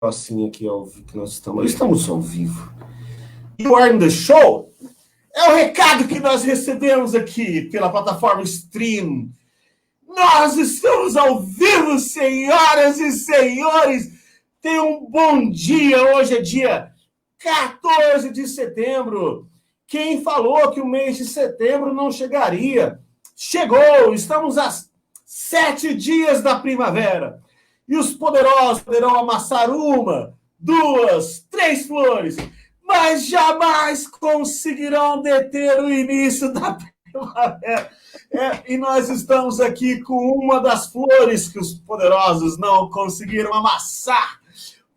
Assim aqui ao vivo que nós estamos ao vivo. You are in the show é o recado que nós recebemos aqui pela plataforma Stream. Nós estamos ao vivo, senhoras e senhores. Tenham um bom dia. Hoje é dia 14 de setembro. Quem falou que o mês de setembro não chegaria? Chegou! Estamos a 7 dias da primavera. E os poderosos poderão amassar uma, duas, três flores, mas jamais conseguirão deter o início da primavera. E nós estamos aqui com uma das flores que os poderosos não conseguiram amassar.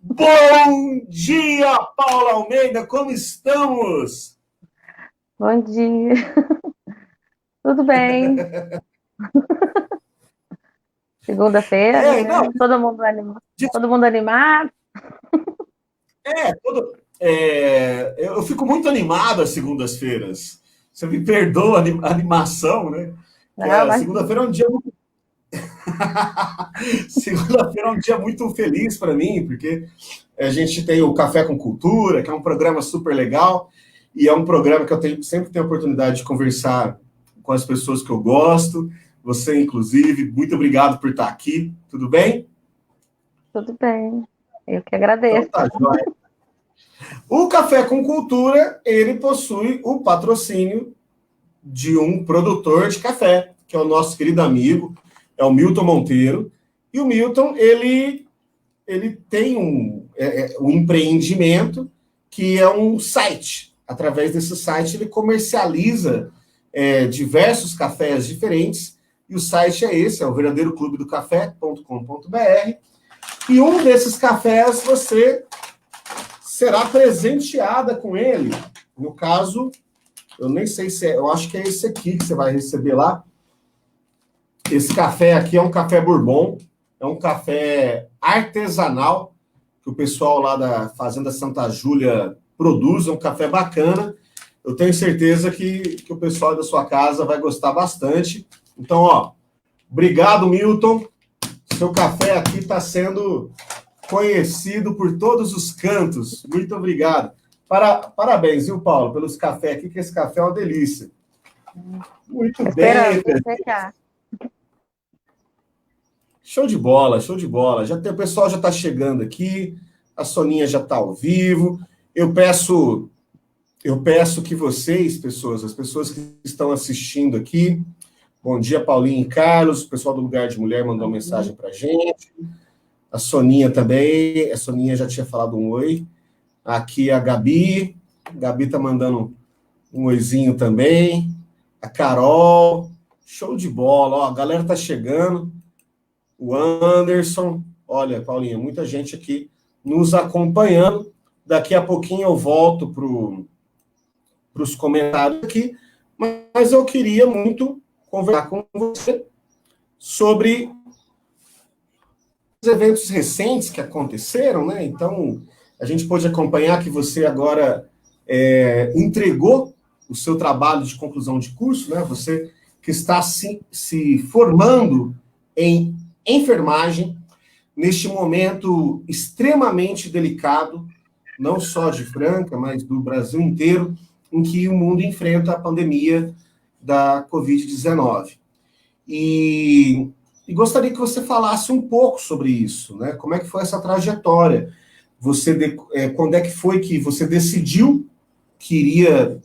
Bom dia, Paula Almeida, como estamos? Bom dia. Tudo bem? Segunda-feira, né? Todo mundo animado. Eu fico muito animado às segundas-feiras. Você me perdoa a animação, né? Segunda-feira é um dia muito... Segunda-feira é um dia muito feliz para mim, porque a gente tem o Café com Cultura, que é um programa super legal, e é um programa que sempre tenho a oportunidade de conversar com as pessoas que eu gosto. Você, inclusive, muito obrigado por estar aqui. Tudo bem? Tudo bem. Eu que agradeço. Então tá, joia. O Café com Cultura, ele possui o patrocínio de um produtor de café, que é o nosso querido amigo, é o Milton Monteiro. E o Milton, ele tem um empreendimento que é um site. Através desse site, ele comercializa diversos cafés diferentes. E o site é esse, é o verdadeiroclubedocafé.com.br. E um desses cafés você será presenteada com ele. No caso, eu nem sei se é, eu acho que é esse aqui que você vai receber lá. Esse café aqui é um café Bourbon, é um café artesanal, que o pessoal lá da Fazenda Santa Júlia produz, é um café bacana. Eu tenho certeza que o pessoal da sua casa vai gostar bastante. Então, ó, obrigado, Milton. Seu café aqui está sendo conhecido por todos os cantos. Muito obrigado. Parabéns, viu, Paulo, pelos cafés aqui, que esse café é uma delícia. Muito bem. Show de bola, show de bola. O pessoal já está chegando aqui, a Soninha já está ao vivo. Eu peço que vocês, as pessoas que estão assistindo aqui, bom dia, Paulinho e Carlos, o pessoal do Lugar de Mulher mandou uma mensagem para a gente. A Soninha também, a Soninha já tinha falado um oi. Aqui a Gabi está mandando um oizinho também. A Carol, show de bola, ó, a galera tá chegando. O Anderson, olha, Paulinha, muita gente aqui nos acompanhando. Daqui a pouquinho eu volto para os comentários aqui, mas eu queria muito conversar com você sobre os eventos recentes que aconteceram, né? Então, a gente pôde acompanhar que você agora entregou o seu trabalho de conclusão de curso, né? Você que está se formando em enfermagem neste momento extremamente delicado, não só de Franca, mas do Brasil inteiro, em que o mundo enfrenta a pandemia da Covid-19. E gostaria que você falasse um pouco sobre isso, né? Como é que foi essa trajetória? Quando é que foi que você decidiu que iria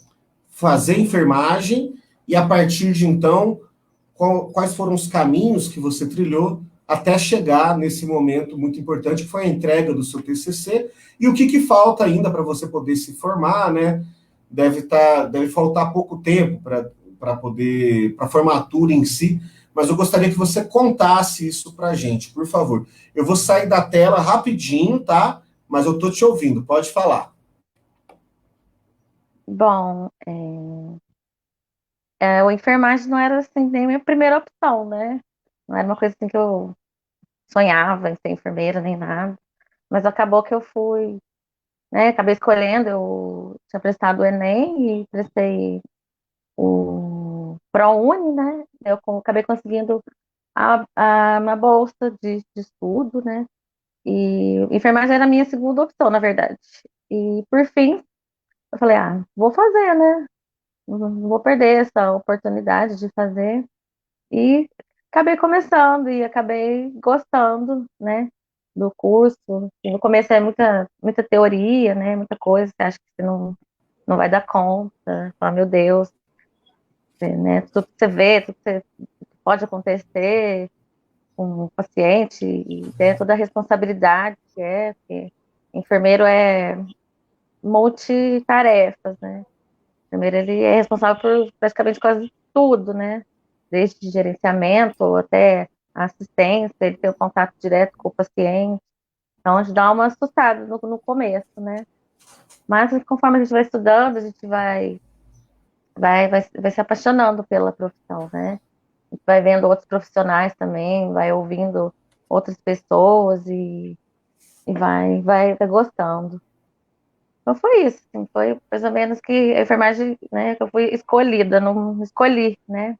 fazer enfermagem e, a partir de então, quais foram os caminhos que você trilhou até chegar nesse momento muito importante, que foi a entrega do seu TCC, e o que falta ainda para você poder se formar, né? Deve faltar pouco tempo para a formatura em si, mas eu gostaria que você contasse isso para a gente, por favor. Eu vou sair da tela rapidinho, tá? Mas eu estou te ouvindo, pode falar. Bom, o enfermagem não era assim, nem minha primeira opção, né? Não era uma coisa assim que eu sonhava em ser enfermeira, nem nada. Mas acabou que eu fui, né? Acabei escolhendo, eu tinha prestado o Enem e prestei o ProUni, né? Eu acabei conseguindo uma bolsa de estudo, né? E enfermagem era a minha segunda opção, na verdade. E por fim, eu falei, vou fazer, né? Não vou perder essa oportunidade de fazer. E acabei começando e acabei gostando, né, do curso. E no começo é muita teoria, né, muita coisa, você acha que você não vai dar conta. Fala, meu Deus, né, tudo que você vê, tudo que pode acontecer com o paciente e tem toda a responsabilidade que é, porque enfermeiro é multitarefas, né? Enfermeiro, ele é responsável por praticamente quase tudo, né? Desde gerenciamento até assistência, ele tem o contato direto com o paciente. Então, a gente dá uma assustada no começo, né? Mas conforme a gente vai estudando, a gente vai se apaixonando pela profissão, né? A gente vai vendo outros profissionais também, vai ouvindo outras pessoas e vai gostando. Então foi isso, assim, foi mais ou menos que a enfermagem, né, que eu fui escolhida, não escolhi, né,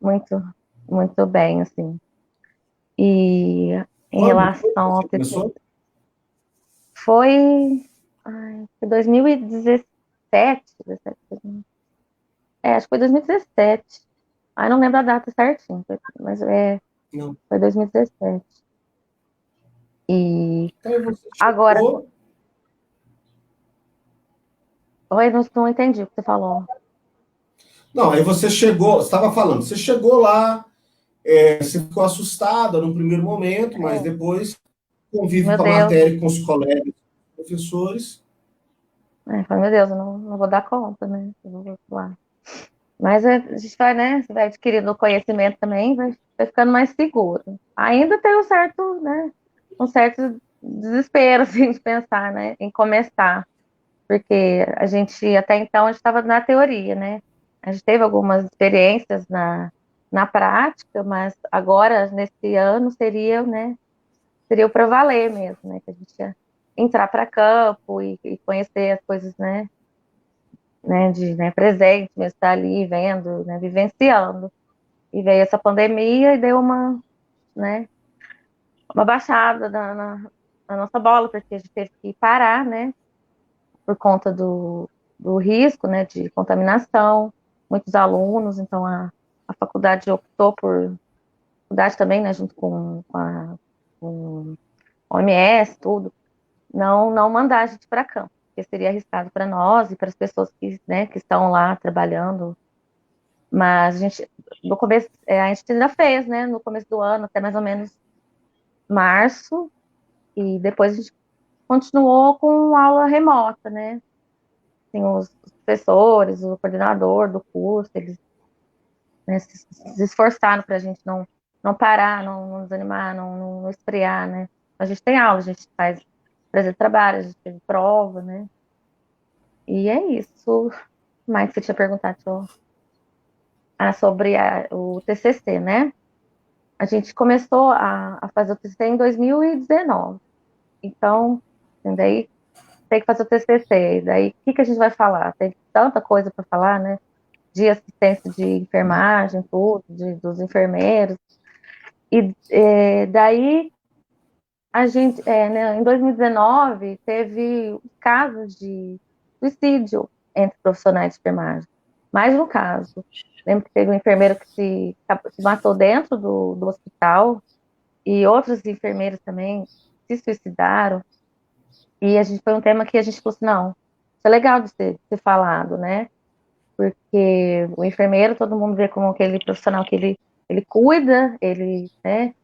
muito, muito bem, assim. E em Quando foi que relação ao você TCC, começou? foi 2017, 17, acho que foi 2017. Ai, não lembro a data certinho, mas Não. foi 2017. E Então aí você agora, chegou. oi, não entendi o que você falou. Não, aí você chegou, você estava falando, você chegou lá, você ficou assustada num primeiro momento, mas É, depois convive meu com a Deus, matéria, com os colegas, professores. falei, meu Deus, eu não vou dar conta, né? Eu vou lá. Mas a gente vai, né? Você vai adquirindo conhecimento também, vai ficando mais seguro. Ainda tem um certo desespero, assim, de pensar, né? Em começar. Porque a gente, até então, a gente estava na teoria, né? A gente teve algumas experiências na prática, mas agora, nesse ano, seria o para valer mesmo, né? Que a gente ia entrar para campo e conhecer as coisas, né, presente, mesmo estar ali vendo, né, vivenciando. E veio essa pandemia e deu né, uma baixada na nossa bola, porque a gente teve que parar, né, por conta do risco, né, de contaminação, muitos alunos, então a faculdade optou faculdade também, né, junto com a OMS, tudo, não mandar a gente para campo, porque seria arriscado para nós e para as pessoas que estão lá trabalhando. Mas no começo, a gente ainda fez, né? No começo do ano, até mais ou menos março, e depois a gente continuou com aula remota, né? Assim, os professores, o coordenador do curso, eles, né, se esforçaram para a gente não parar, não desanimar, não esfriar, né? A gente tem aula, a gente faz fazer trabalho, a gente tem prova, né? E é isso. Mais que você tinha perguntado sobre o TCC, né? A gente começou a fazer o TCC em 2019. Então, assim, daí tem que fazer o TCC. Daí, o que que a gente vai falar? Tem tanta coisa para falar, né? De assistência de enfermagem, tudo, dos enfermeiros. E daí, né, em 2019, teve casos de suicídio entre profissionais de enfermagem. Mais um caso. Lembro que teve um enfermeiro que se matou dentro do hospital e outros enfermeiros também se suicidaram. E foi um tema que a gente falou assim, não, isso é legal de ser falado, né? Porque o enfermeiro, todo mundo vê como aquele profissional que ele cuida, né,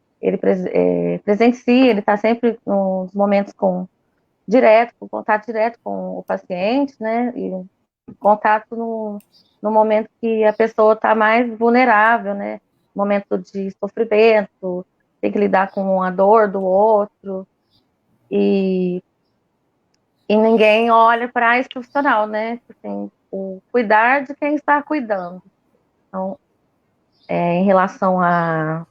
presencia, ele está sempre nos momentos com contato direto com o paciente, né? E contato no momento que a pessoa está mais vulnerável, né? Momento de sofrimento, tem que lidar com a dor do outro, e, e ninguém olha para esse profissional, né? Assim, o cuidar de quem está cuidando. Então, em relação a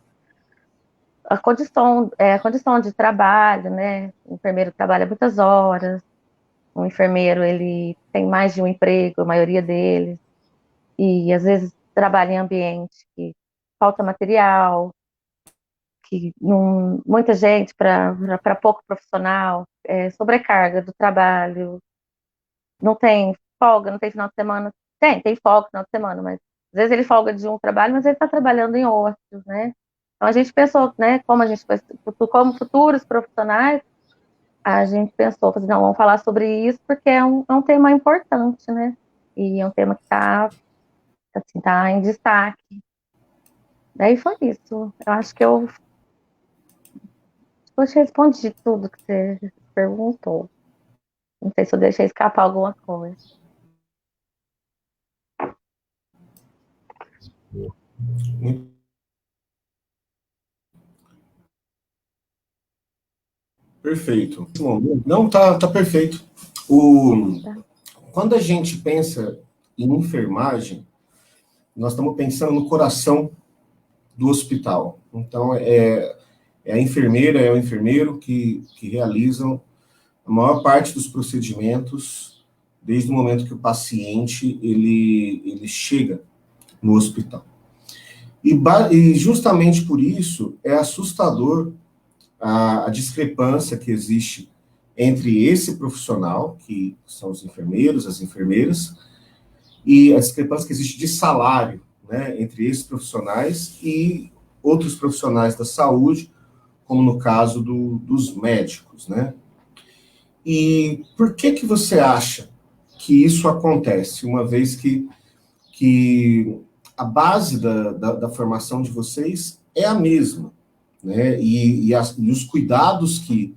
condição de trabalho, né? O enfermeiro trabalha muitas horas, o enfermeiro ele tem mais de um emprego, a maioria deles, e às vezes trabalha em ambiente que falta material, que muita gente para pouco profissional, sobrecarga do trabalho, não tem folga, não tem final de semana. Tem folga no final de semana, mas às vezes ele folga de um trabalho, mas ele está trabalhando em outros, né? Então a gente pensou, né, como futuros profissionais, a gente pensou, assim, não, vamos falar sobre isso porque é um tema importante, né? E é um tema que está assim, tá em destaque. Daí foi isso. Eu acho que eu te respondi tudo que você perguntou. Não sei se eu deixei escapar alguma coisa. Perfeito. Não, tá perfeito. Quando a gente pensa em enfermagem, nós estamos pensando no coração do hospital. Então, é a enfermeira, é o enfermeiro que realizam a maior parte dos procedimentos desde o momento que o paciente ele chega no hospital. E justamente por isso é assustador a discrepância que existe entre esse profissional, que são os enfermeiros, as enfermeiras, e a discrepância que existe de salário, né, entre esses profissionais e outros profissionais da saúde, como no caso dos médicos, né? E por que você acha que isso acontece, uma vez que a base da formação de vocês é a mesma, né? E os cuidados que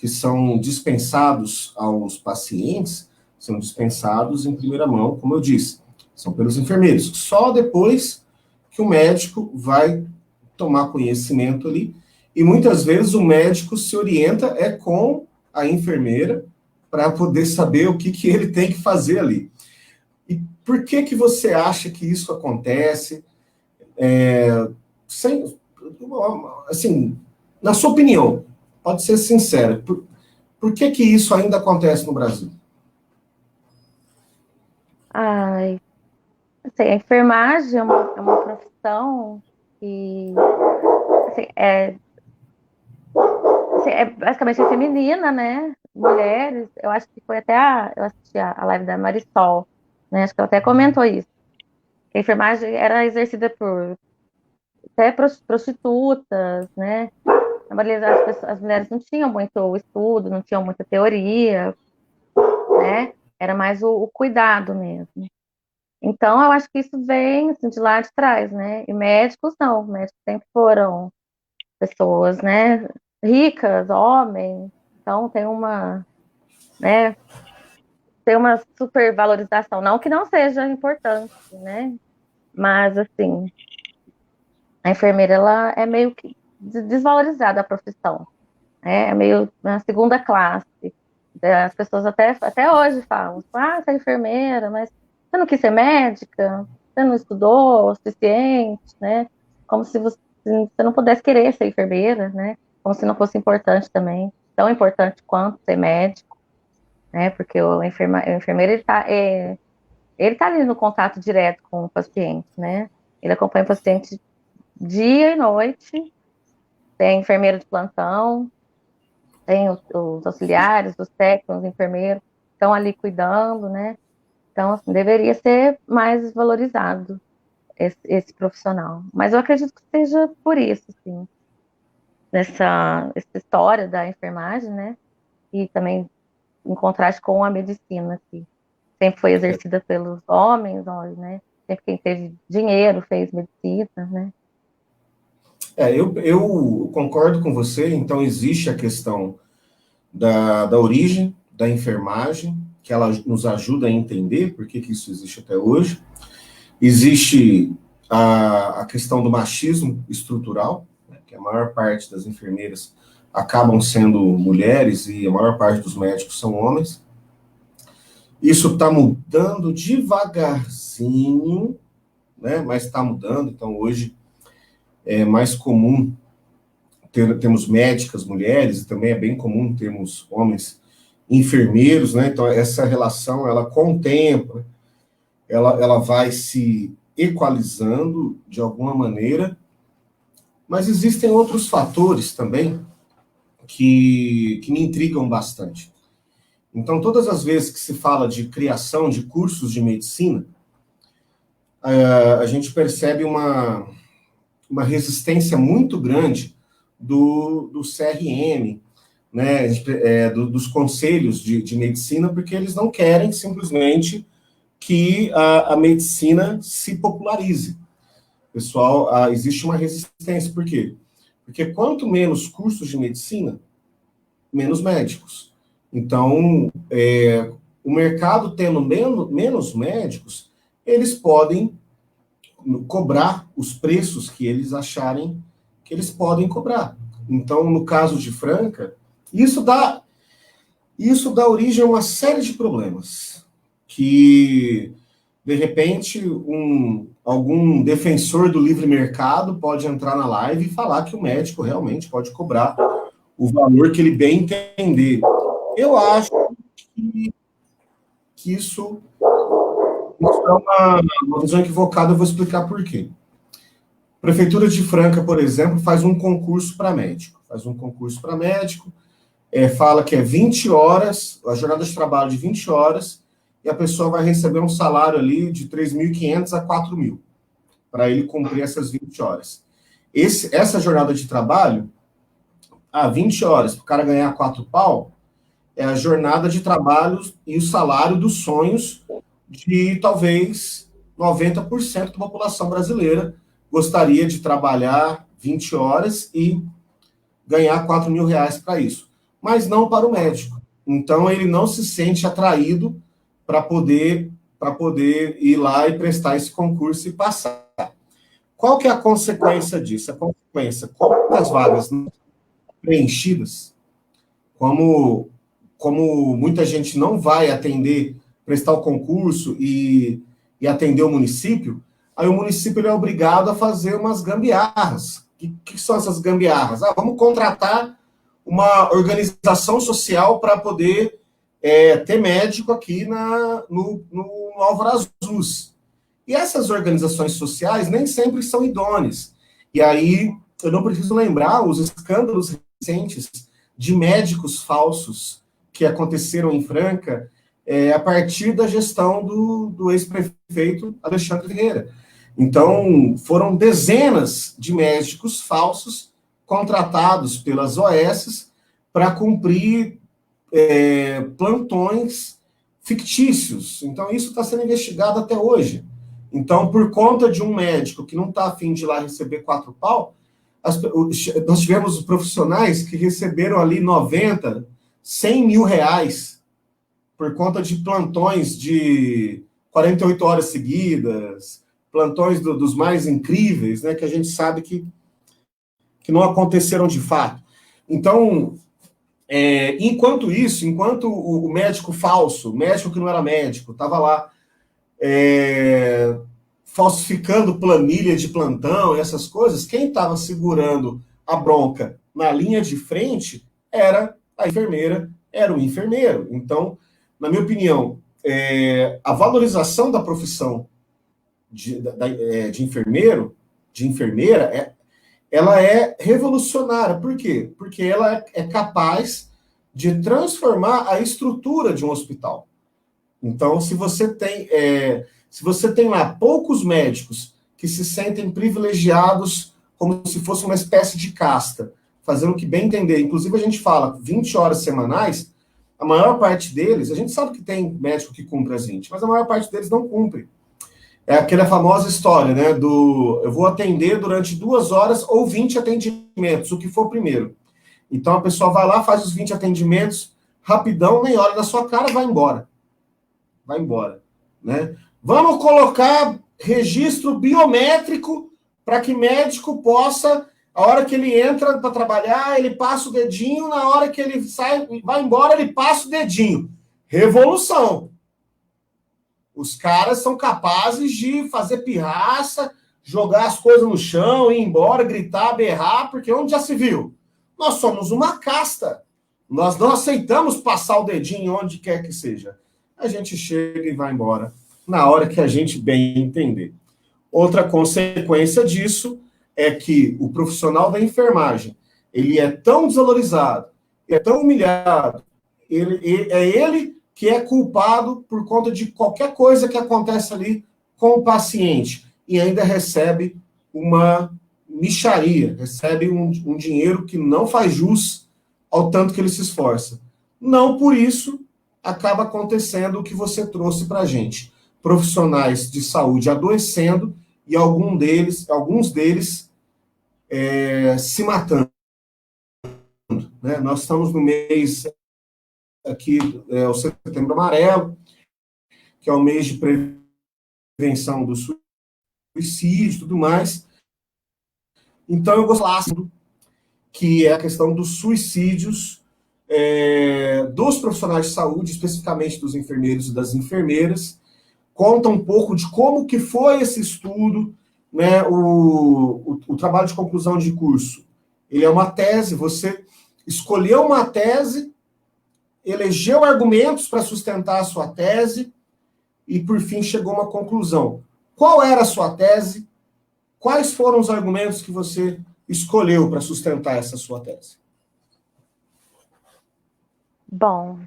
são dispensados aos pacientes são dispensados em primeira mão, como eu disse, são pelos enfermeiros. Só depois que o médico vai tomar conhecimento ali, e muitas vezes o médico se orienta com a enfermeira para poder saber o que ele tem que fazer ali. E por que você acha que isso acontece? Assim, na sua opinião, pode ser sincera, por que isso ainda acontece no Brasil? Ai, assim, a enfermagem é uma profissão que assim, basicamente feminina, né? Mulheres, eu acho que foi eu assisti a live da Marisol, né? Acho que ela até comentou isso. Que a enfermagem era exercida por até prostitutas, né? A maioria as mulheres não tinham muito estudo, não tinham muita teoria, né? Era mais o cuidado mesmo. Então, eu acho que isso vem assim, de lá de trás, né? E médicos não, médicos sempre foram pessoas, né? Ricas, homens. Então, né? Tem uma supervalorização. Não que não seja importante, né? Mas, assim, a enfermeira, ela é meio que desvalorizada a profissão, né? É meio na segunda classe. As pessoas até hoje falam, você é enfermeira, mas você não quis ser médica? Você não estudou o suficiente, né? Como se você não pudesse querer ser enfermeira, né? Como se não fosse importante também, tão importante quanto ser médico, né? Porque o enfermeiro, ele tá ali no contato direto com o paciente, né? Ele acompanha o paciente dia e noite, tem enfermeiro de plantão, tem os auxiliares, os técnicos, os enfermeiros, estão ali cuidando, né? Então, assim, deveria ser mais valorizado esse profissional. Mas eu acredito que seja por isso, assim, essa história da enfermagem, né? E também em contraste com a medicina, que sempre foi exercida pelos homens, né? Sempre quem teve dinheiro fez medicina, né? Eu concordo com você, então existe a questão da origem da enfermagem, que ela nos ajuda a entender por que isso existe até hoje. Existe a questão do machismo estrutural, né, que a maior parte das enfermeiras acabam sendo mulheres e a maior parte dos médicos são homens. Isso está mudando devagarzinho, né, mas está mudando. Então, hoje é mais comum termos médicas mulheres, e também é bem comum termos homens enfermeiros, né? Então, essa relação, ela com o tempo, ela vai se equalizando de alguma maneira, Mas existem outros fatores também que me intrigam bastante. Então, todas as vezes que se fala de criação de cursos de medicina, a gente percebe uma resistência muito grande do CRM, né, dos conselhos de medicina, porque eles não querem simplesmente que a medicina se popularize. Pessoal, existe uma resistência. Por quê? Porque quanto menos cursos de medicina, menos médicos. Então, o mercado tendo menos médicos, eles podem cobrar os preços que eles acharem que eles podem cobrar. Então, no caso de Franca, isso dá origem a uma série de problemas que, de repente, algum defensor do livre mercado pode entrar na live e falar que o médico realmente pode cobrar o valor que ele bem entender. Eu acho que isso é uma visão equivocada, eu vou explicar por quê. A Prefeitura de Franca, por exemplo, faz um concurso para médico. Fala que é 20 horas, a jornada de trabalho de 20 horas, e a pessoa vai receber um salário ali de 3.500 a 4.000, para ele cumprir essas 20 horas. Essa jornada de trabalho, 20 horas, para o cara ganhar 4 pau, é a jornada de trabalho e o salário dos sonhos de talvez 90% da população brasileira gostaria de trabalhar 20 horas e ganhar 4.000 reais para isso. Mas não para o médico. Então, ele não se sente atraído para poder ir lá e prestar esse concurso e passar. Qual que é a consequência disso? A consequência, como as vagas não preenchidas, como muita gente não vai prestar o concurso e atender o município, aí o município ele é obrigado a fazer umas gambiarras. O que são essas gambiarras? Vamos contratar uma organização social para poder ter médico aqui no Álvaro Azul. E essas organizações sociais nem sempre são idôneas. E aí, eu não preciso lembrar os escândalos recentes de médicos falsos que aconteceram em Franca a partir da gestão do ex-prefeito Alexandre Vieira. Então, foram dezenas de médicos falsos contratados pelas OS para cumprir plantões fictícios. Então, isso está sendo investigado até hoje. Então, por conta de um médico que não está afim de ir lá receber 4 pau, nós tivemos profissionais que receberam ali 90, 100 mil reais por conta de plantões de 48 horas seguidas, plantões dos mais incríveis, né, que a gente sabe que não aconteceram de fato. Então, enquanto o médico falso, médico que não era médico, estava lá falsificando planilha de plantão, essas coisas, quem estava segurando a bronca na linha de frente era a enfermeira, era o enfermeiro. Então, na minha opinião, a valorização da profissão de enfermeiro, de enfermeira, ela é revolucionária. Por quê? Porque ela é capaz de transformar a estrutura de um hospital. Então, se você tem lá poucos médicos que se sentem privilegiados como se fosse uma espécie de casta, fazendo o que bem entender, inclusive a gente fala 20 horas semanais, a maior parte deles, a gente sabe que tem médico que cumpre as 20, mas a maior parte deles não cumpre. É aquela famosa história, né, eu vou atender durante 2 horas ou 20 atendimentos, o que for primeiro. Então a pessoa vai lá, faz os 20 atendimentos, rapidão, nem olha na sua cara, vai embora. Né? Vamos colocar registro biométrico para que médico possa, a hora que ele entra para trabalhar, ele passa o dedinho, na hora que ele sai, vai embora, ele passa o dedinho. Revolução. Os caras são capazes de fazer pirraça, jogar as coisas no chão, ir embora, gritar, berrar, porque onde já se viu? Nós somos uma casta. Nós não aceitamos passar o dedinho onde quer que seja. A gente chega e vai embora na hora que a gente bem entender. Outra consequência disso é que o profissional da enfermagem, ele é tão desvalorizado, é tão humilhado, é ele que é culpado por conta de qualquer coisa que acontece ali com o paciente, e ainda recebe uma mixaria, recebe um dinheiro que não faz jus ao tanto que ele se esforça. Não por isso acaba acontecendo o que você trouxe para a gente. Profissionais de saúde adoecendo e alguns deles se matando. Né? Nós estamos no mês aqui, o Setembro Amarelo, que é o mês de prevenção do suicídio e tudo mais. Então, eu gostaria de falar que é a questão dos suicídios dos profissionais de saúde, especificamente dos enfermeiros e das enfermeiras. Conta um pouco de como que foi esse estudo, né, o trabalho de conclusão de curso. Ele é uma tese, você escolheu uma tese, elegeu argumentos para sustentar a sua tese e, por fim, chegou a uma conclusão. Qual era a sua tese? Quais foram os argumentos que você escolheu para sustentar essa sua tese? Bom,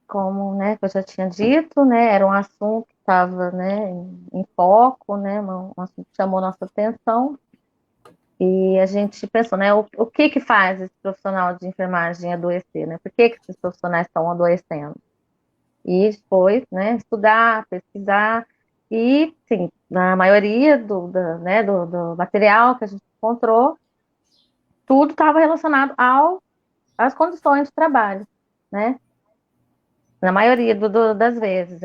como, né, eu já tinha dito, né, era um assunto que estava, né, em foco, né, um assunto que chamou nossa atenção, e a gente pensou, né, o que que faz esse profissional de enfermagem adoecer, né, por que que esses profissionais estão adoecendo? E foi, né, estudar, pesquisar, e, sim, na maioria né, do material que a gente encontrou, tudo estava relacionado às condições de trabalho, né, na maioria das vezes,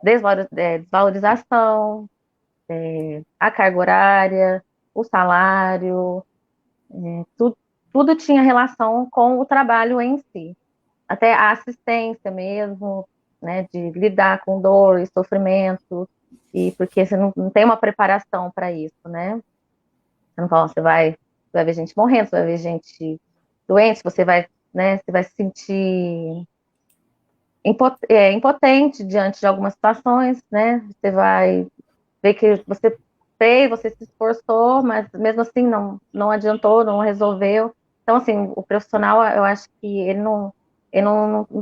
desvalorização, a carga horária, o salário, tudo tinha relação com o trabalho em si. Até a assistência mesmo, né, de lidar com dor e sofrimento, e porque você não tem uma preparação para isso, né? Você não fala, você vai ver gente morrendo, você vai ver gente doente, você vai, né, você vai se sentir impotente diante de algumas situações, né? Você vai ver que você fez, você se esforçou, mas mesmo assim não adiantou, não resolveu. Então, assim, o profissional, eu acho que ele não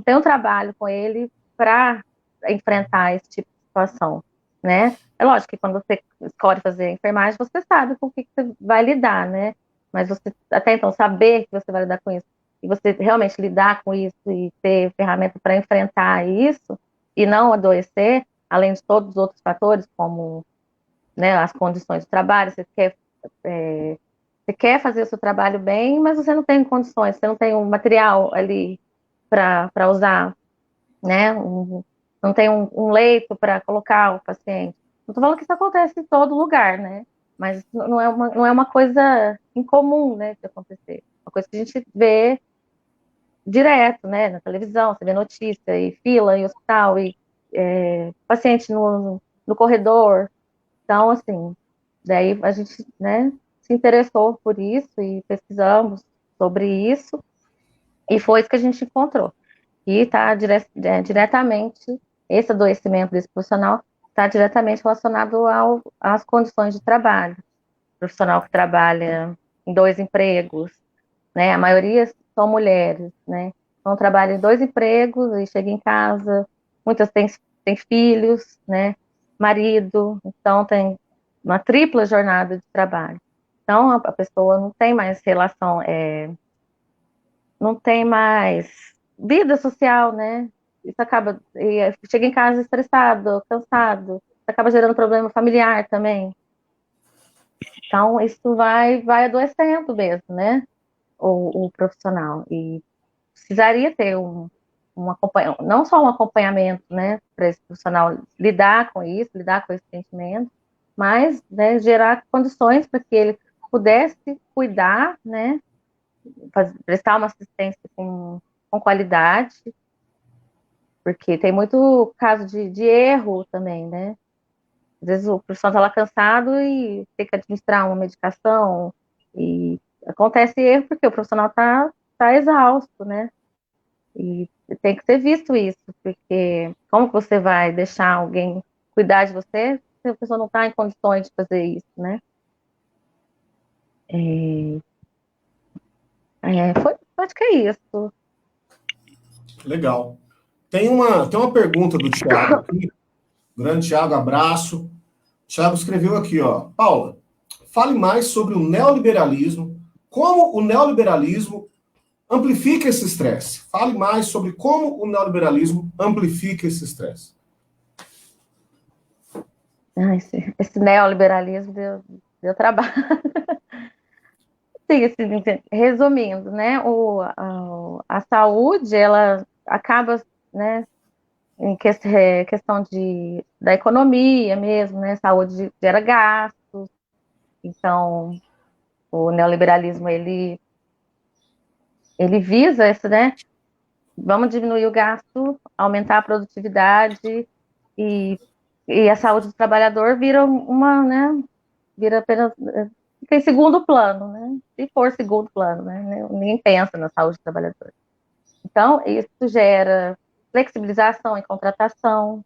tem um trabalho com ele para enfrentar esse tipo de situação, né? É lógico que quando você escolhe fazer enfermagem, você sabe com o que você vai lidar, né? Mas você, até então, saber que você vai lidar com isso, e você realmente lidar com isso e ter ferramenta para enfrentar isso, e não adoecer, além de todos os outros fatores, como, né, as condições de trabalho, você quer fazer o seu trabalho bem, mas você não tem condições, você não tem um material ali para usar, né? Não tem um leito para colocar o paciente. Não estou falando que isso acontece em todo lugar, né? Mas não é uma coisa incomum, né, de acontecer. Uma coisa que a gente vê direto, né, na televisão, você vê notícia, e fila em hospital, e paciente no corredor. Então, assim, daí a gente, né, se interessou por isso e pesquisamos sobre isso, e foi isso que a gente encontrou. E está diretamente, esse adoecimento desse profissional está diretamente relacionado às condições de trabalho. O profissional que trabalha em dois empregos, né? A maioria são mulheres, né? Então trabalham em dois empregos e chegam em casa, muitas têm filhos, né? Marido, então tem uma tripla jornada de trabalho. Então a pessoa não tem mais relação, não tem mais vida social, né? Isso acaba, chega em casa estressado, cansado, acaba gerando problema familiar também. Então isso vai adoecendo mesmo, né? O profissional. E precisaria ter um acompanhamento, não só um acompanhamento, né, para esse profissional lidar com isso, lidar com esse sentimento, mas, né, gerar condições para que ele pudesse cuidar, né, prestar uma assistência com qualidade, porque tem muito caso de erro também, né? Às vezes o profissional está lá cansado e tem que administrar uma medicação, e acontece erro porque o profissional tá exausto, né? E tem que ser visto isso, porque como que você vai deixar alguém cuidar de você se a pessoa não está em condições de fazer isso, né? Acho que é isso. Legal. Tem uma pergunta do Thiago aqui. Grande Thiago, abraço. Thiago escreveu aqui, ó. Paula, fale mais sobre o neoliberalismo, como o neoliberalismo amplifica esse estresse. Fale mais sobre como o neoliberalismo amplifica esse estresse. Esse neoliberalismo deu trabalho. Sim, assim, resumindo, né, a saúde, ela acaba, né, em questão da economia mesmo, né, saúde gera gastos, então o neoliberalismo, ele visa esse, né, vamos diminuir o gasto, aumentar a produtividade e, e a saúde do trabalhador vira uma, né, vira apenas, fica em segundo plano, né, se for segundo plano, né, ninguém pensa na saúde do trabalhador. Então, isso gera flexibilização em contratação,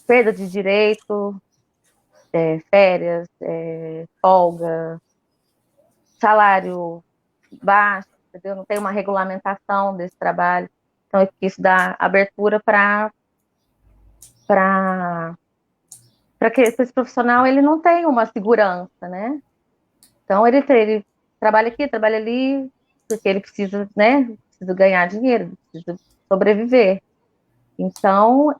perda de direito, férias, folga, salário baixo, entendeu? Não tem uma regulamentação desse trabalho. Então, isso dá abertura para que esse profissional ele não tenha uma segurança, né? Então, ele trabalha aqui, trabalha ali, porque ele precisa, né? Precisa ganhar dinheiro, precisa sobreviver. Então,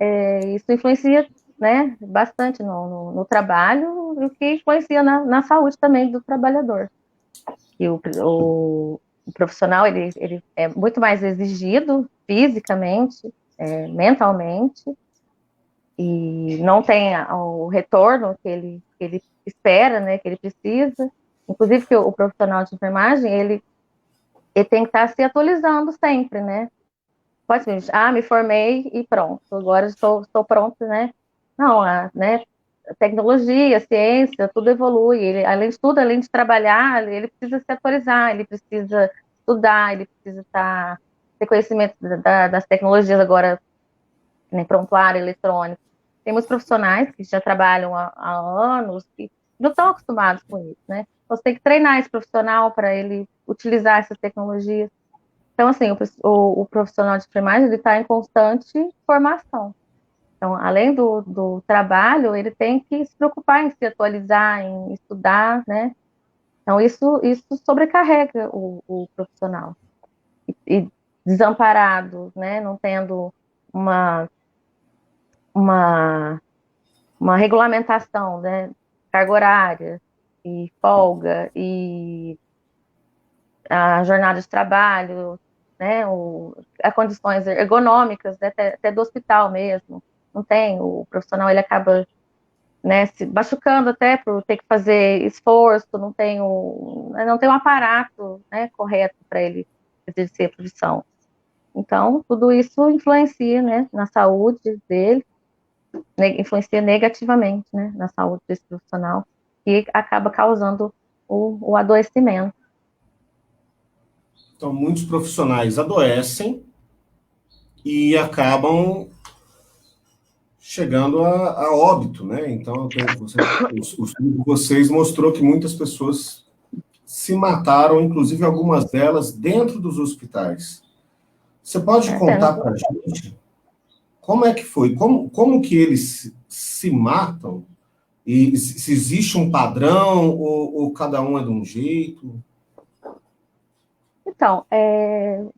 isso influencia, né, bastante no trabalho, e o que influencia na saúde também do trabalhador. E o profissional, ele é muito mais exigido fisicamente, mentalmente, e não tem o retorno que ele espera, né, que ele precisa. Inclusive, que o profissional de enfermagem, ele tem que estar se atualizando sempre, né? Pode ser, me formei e pronto, agora estou pronto, né? Não, né? A tecnologia, a ciência, tudo evolui. Ele, além de tudo, além de trabalhar, ele precisa se atualizar, ele precisa estudar, ele precisa ter conhecimento das tecnologias agora, né, prontuário eletrônico. Tem muitos profissionais que já trabalham há anos, que não estão acostumados com isso, né? Então, você tem que treinar esse profissional para ele utilizar essas tecnologias. Então, assim, o profissional de enfermagem, ele está em constante formação. Então, além do trabalho, ele tem que se preocupar em se atualizar, em estudar, né? Então, isso sobrecarrega o profissional. E desamparado, né? Não tendo uma, uma, uma regulamentação, né? Carga horária, e folga, e a jornada de trabalho, né, as condições ergonômicas, né, até do hospital mesmo. Não tem, o profissional ele acaba, né, se machucando até por ter que fazer esforço, não tem um aparato, né, correto para ele exercer a profissão. Então, tudo isso influencia, né, na saúde dele, influencia negativamente, né, na saúde desse profissional, e acaba causando o adoecimento. Então, muitos profissionais adoecem e acabam chegando a óbito, né? Então, o estudo de vocês mostrou que muitas pessoas se mataram, inclusive algumas delas dentro dos hospitais. Você pode contar para a gente como é que foi? Como que eles se matam? E se existe um padrão ou cada um é de um jeito? Então,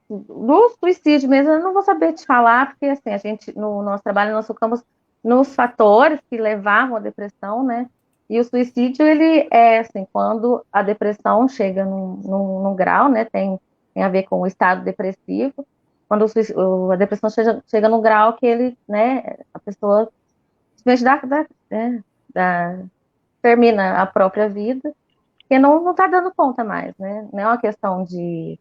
do suicídio mesmo, eu não vou saber te falar, porque assim, a gente, no nosso trabalho, nós focamos nos fatores que levavam à depressão, né? E o suicídio, ele é assim, quando a depressão chega num grau, né? Tem a ver com o estado depressivo, quando a depressão chega num grau que ele, né? A pessoa simplesmente né, termina a própria vida, porque não está dando conta mais, né? Não é uma questão de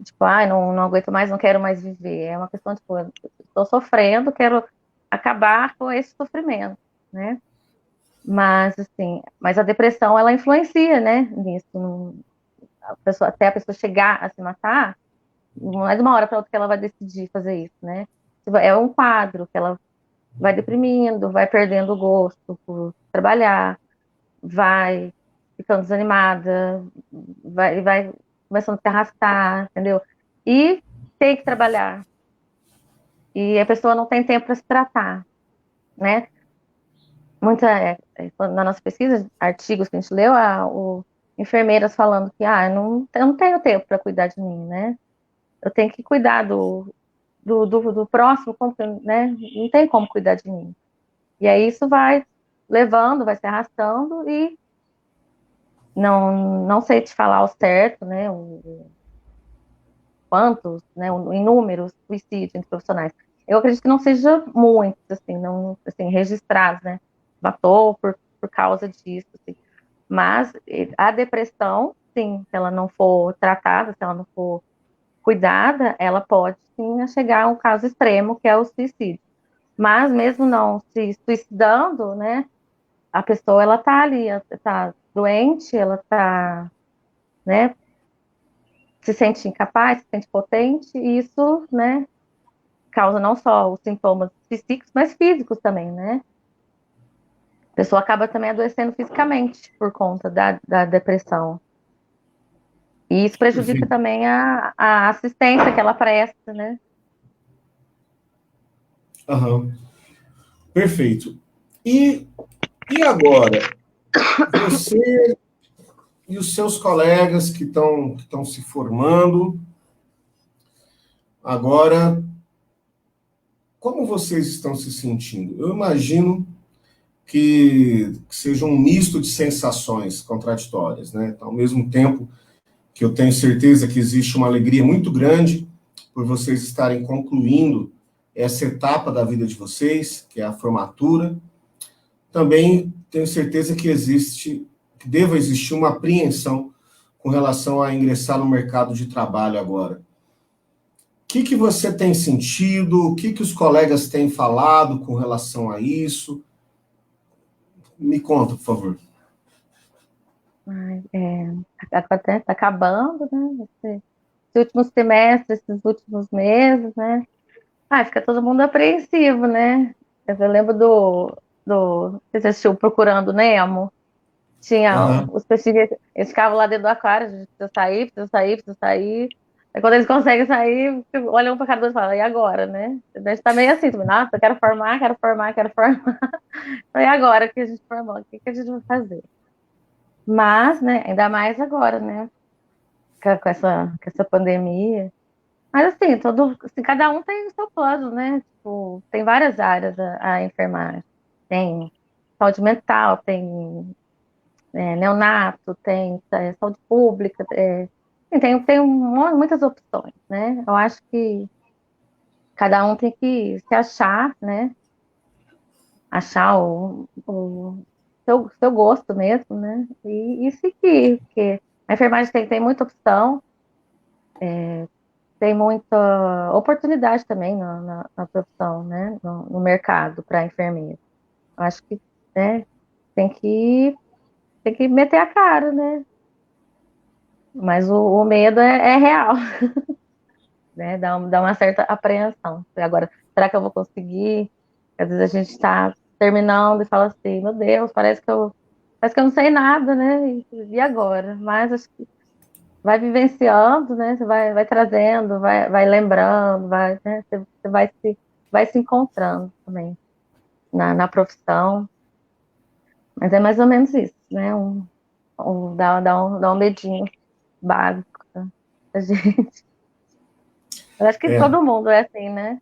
tipo, não aguento mais, não quero mais viver. É uma questão, tipo, estou sofrendo, quero acabar com esse sofrimento, né? Mas, assim, mas a depressão, ela influencia, né, nisso. Até a pessoa chegar a se matar, não é de uma hora para outra que ela vai decidir fazer isso, né? Tipo, é um quadro que ela vai deprimindo, vai perdendo o gosto por trabalhar, vai ficando desanimada, vai começando a se arrastar, entendeu? E tem que trabalhar. E a pessoa não tem tempo para se tratar, né? Na nossa pesquisa, artigos que a gente leu, enfermeiras falando que eu não tenho tempo para cuidar de mim, né? Eu tenho que cuidar do próximo, né? Não tem como cuidar de mim. E aí isso vai levando, vai se arrastando e não sei te falar ao certo, né? Quantos, né? Em números, suicídios entre profissionais. Eu acredito que não seja muitos, assim, não, assim, registrados, né? Matou por causa disso, assim. Mas a depressão, sim, se ela não for tratada, se ela não for cuidada, ela pode sim chegar a um caso extremo, que é o suicídio. Mas mesmo não se suicidando, né, a pessoa ela tá ali, ela tá doente, ela tá, né, se sente incapaz, se sente potente, e isso, né, causa não só os sintomas psíquicos, mas físicos também, né? A pessoa acaba também adoecendo fisicamente por conta da depressão. E isso prejudica Perfeito. também a assistência que ela presta, né? Aham. Perfeito. E, e agora, você e os seus colegas que estão se formando, agora, como vocês estão se sentindo? Eu imagino que seja um misto de sensações contraditórias, né? Então, ao mesmo tempo que eu tenho certeza que existe uma alegria muito grande por vocês estarem concluindo essa etapa da vida de vocês, que é a formatura, também tenho certeza que deva existir uma apreensão com relação a ingressar no mercado de trabalho agora. O que você tem sentido? O que os colegas têm falado com relação a isso? Me conta, por favor. Ai, tá acabando, né? Esse último semestre, esses últimos meses, né? Fica todo mundo apreensivo, né? Eu lembro você assistiu Procurando Nemo? Tinha Aham. os peixinhos, eles ficavam lá dentro do aquário, a gente precisa sair, precisa sair, precisa sair. Aí quando eles conseguem sair, olham um pra cara do outro e falam, e agora, né? A gente tá meio assim, também, nossa, eu quero formar, quero formar, quero formar. E agora que a gente formou, o que que a gente vai fazer? Mas, né, ainda mais agora, né? Com essa pandemia. Mas assim, assim, cada um tem o seu plano, né? Tipo, tem várias áreas a enfermagem. Tem saúde mental, tem neonato, tem saúde pública, tem muitas opções, né? Eu acho que cada um tem que se achar, né? Achar o seu gosto mesmo, né? E seguir, porque a enfermagem tem muita opção, tem muita oportunidade também na profissão, né? No mercado para enfermeiro. Eu acho que, né, tem que, tem que meter a cara, né? Mas o medo é real, né? Dá uma certa apreensão. Agora, será que eu vou conseguir? Às vezes a gente está terminando e fala assim, meu Deus, parece que eu não sei nada, né? E agora? Mas acho que vai vivenciando, né? Você vai trazendo, vai lembrando, né? Você vai se encontrando também na profissão. Mas é mais ou menos isso, né? Dá um medinho básico, tá? A gente. Eu acho que É, todo mundo é assim, né?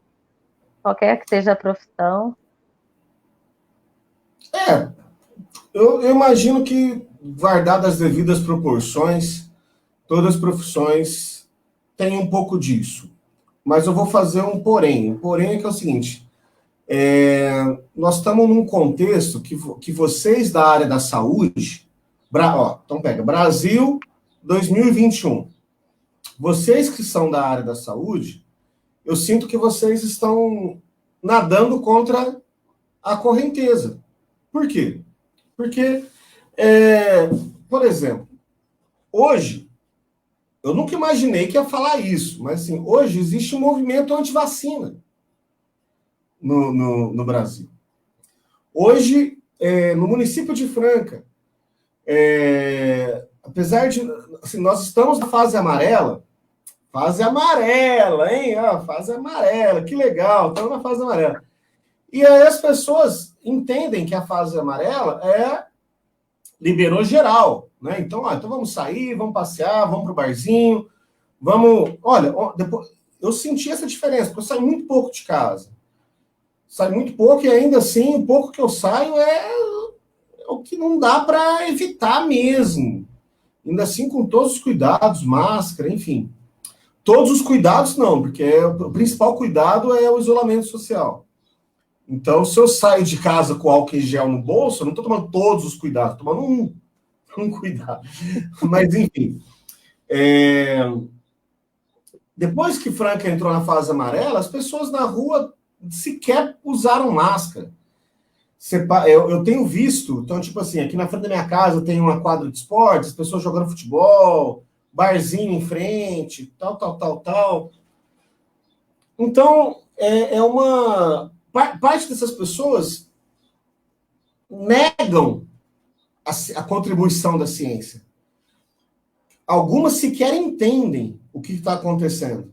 Qualquer que seja a profissão. é, eu imagino que, guardadas as devidas proporções, todas as profissões têm um pouco disso. Mas eu vou fazer um porém. O porém é que é o seguinte: nós estamos num contexto que vocês da área da saúde, então pega Brasil 2021. Vocês que são da área da saúde, eu sinto que vocês estão nadando contra a correnteza. Por quê? Porque, é, por exemplo, hoje, eu nunca imaginei que ia falar isso, mas assim, hoje existe um movimento anti-vacina no Brasil. Hoje, no município de Franca, Apesar de, assim, nós estamos na fase amarela, hein? Ah, fase amarela, que legal, estamos na fase amarela. E aí as pessoas entendem que a fase amarela liberou geral, né? Então, então vamos sair, vamos passear, vamos pro barzinho, vamos. Olha, depois, eu senti essa diferença, porque eu saio muito pouco de casa. Saio muito pouco e ainda assim, o pouco que eu saio é o que não dá para evitar mesmo. Ainda assim, com todos os cuidados, máscara, enfim. Todos os cuidados não, porque o principal cuidado é o isolamento social. Então, se eu saio de casa com álcool em gel no bolso, eu não estou tomando todos os cuidados, estou tomando um cuidado. Mas, enfim. Depois que Franca entrou na fase amarela, as pessoas na rua sequer usaram máscara. Eu tenho visto, então, tipo assim, aqui na frente da minha casa tem uma quadra de esportes, as pessoas jogando futebol, barzinho em frente, tal, tal, tal, tal. Então, parte dessas pessoas negam a contribuição da ciência. Algumas sequer entendem o que está acontecendo.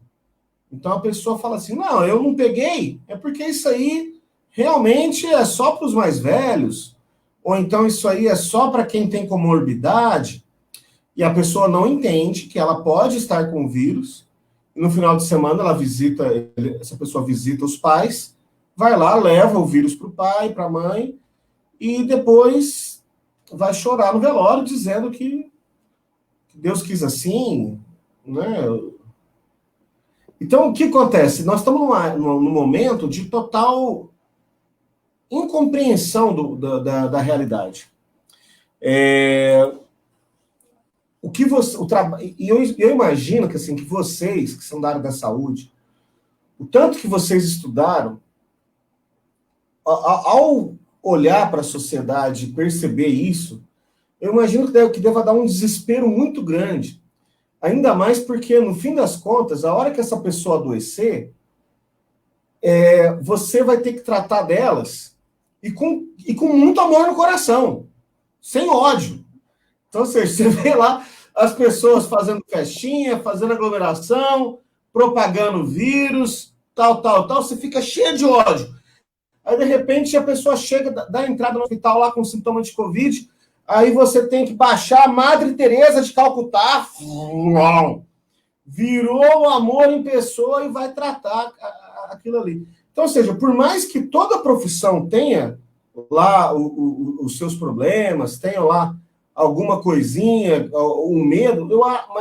Então a pessoa fala assim: não, eu não peguei, é porque isso aí realmente é só para os mais velhos, ou então isso aí é só para quem tem comorbidade, e a pessoa não entende que ela pode estar com o vírus, e no final de semana essa pessoa visita os pais, vai lá, leva o vírus para o pai, para a mãe, e depois vai chorar no velório dizendo que Deus quis assim, né? Então, o que acontece? Nós estamos num momento de total incompreensão da realidade. O que você, e eu imagino que, assim, que vocês, que são da área da saúde, o tanto que vocês estudaram, ao olhar para a sociedade e perceber isso, eu imagino que deva dar um desespero muito grande. Ainda mais porque, no fim das contas, a hora que essa pessoa adoecer, você vai ter que tratar delas e com muito amor no coração, sem ódio. Então, ou seja, você vê lá as pessoas fazendo festinha, fazendo aglomeração, propagando vírus, tal, tal, tal, você fica cheio de ódio. Aí, de repente, a pessoa chega, dá entrada no hospital lá com sintoma de Covid, aí você tem que baixar a Madre Teresa de Calcutá, virou o amor em pessoa e vai tratar aquilo ali. Então, ou seja, por mais que toda profissão tenha lá os seus problemas, tenha lá alguma coisinha, um medo,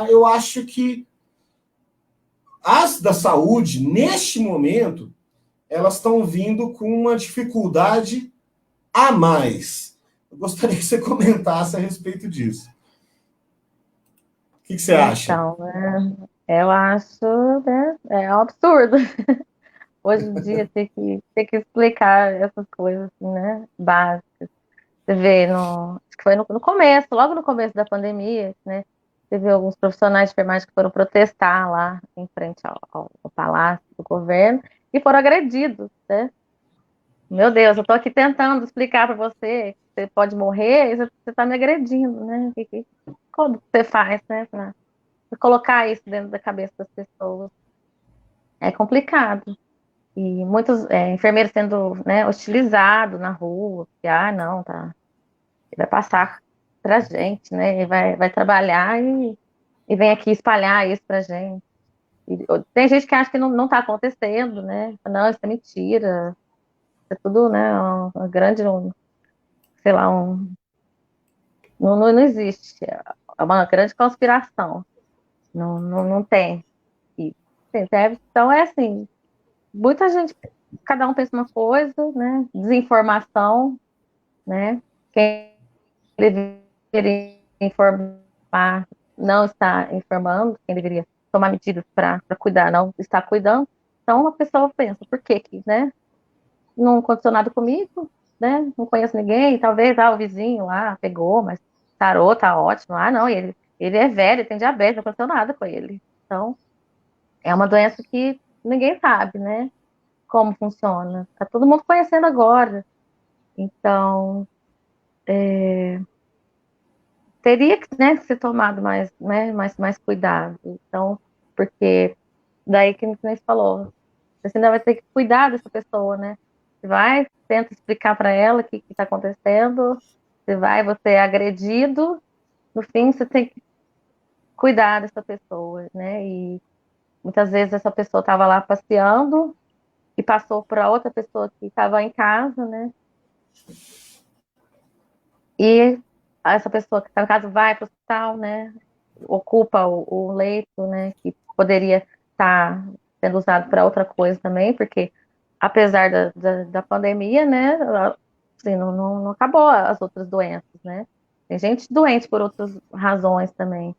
eu acho que as da saúde, neste momento, elas estão vindo com uma dificuldade a mais. Eu gostaria que você comentasse a respeito disso. O que você acha? Então, eu acho, né, é um absurdo. Hoje em dia, ter que explicar essas coisas, assim, né, básicas. Você vê, acho que foi no começo, logo no começo da pandemia, né, você vê alguns profissionais de enfermagem que foram protestar lá em frente ao palácio do governo e foram agredidos, né? Meu Deus, eu tô aqui tentando explicar para você que você pode morrer e você está me agredindo, né? Como você faz, né, para colocar isso dentro da cabeça das pessoas? É complicado. E muitos enfermeiros sendo, né, hostilizados na rua, que, não, tá, ele vai passar pra gente, né, ele vai trabalhar e vem aqui espalhar isso pra gente. Tem gente que acha que não tá acontecendo, né, não, isso é mentira, é tudo, né, uma grande, sei lá, não existe, é uma grande conspiração, não tem. E, então é assim, muita gente, cada um pensa uma coisa, né? Desinformação, né? Quem deveria informar não está informando, quem deveria tomar medidas para cuidar não está cuidando. Então a pessoa pensa, por que que, né? Não aconteceu nada comigo, né? Não conheço ninguém, talvez o vizinho lá pegou, mas sarou, tá ótimo. Não, ele é velho, tem diabetes, não aconteceu nada com ele. Então, é uma doença que ninguém sabe, né? Como funciona. Tá todo mundo conhecendo agora. Então, teria que, né, ser tomado mais, né, mais cuidado. Então, porque daí que você falou, você ainda vai ter que cuidar dessa pessoa, né? Você vai, tenta explicar para ela o que está acontecendo, você é agredido, no fim você tem que cuidar dessa pessoa, né? E muitas vezes essa pessoa estava lá passeando e passou para outra pessoa que estava em casa, né? E essa pessoa que está em casa vai para o hospital, né? Ocupa o leito, né? Que poderia estar sendo usado para outra coisa também, porque apesar da pandemia, né? Assim, não acabou as outras doenças, né? Tem gente doente por outras razões também.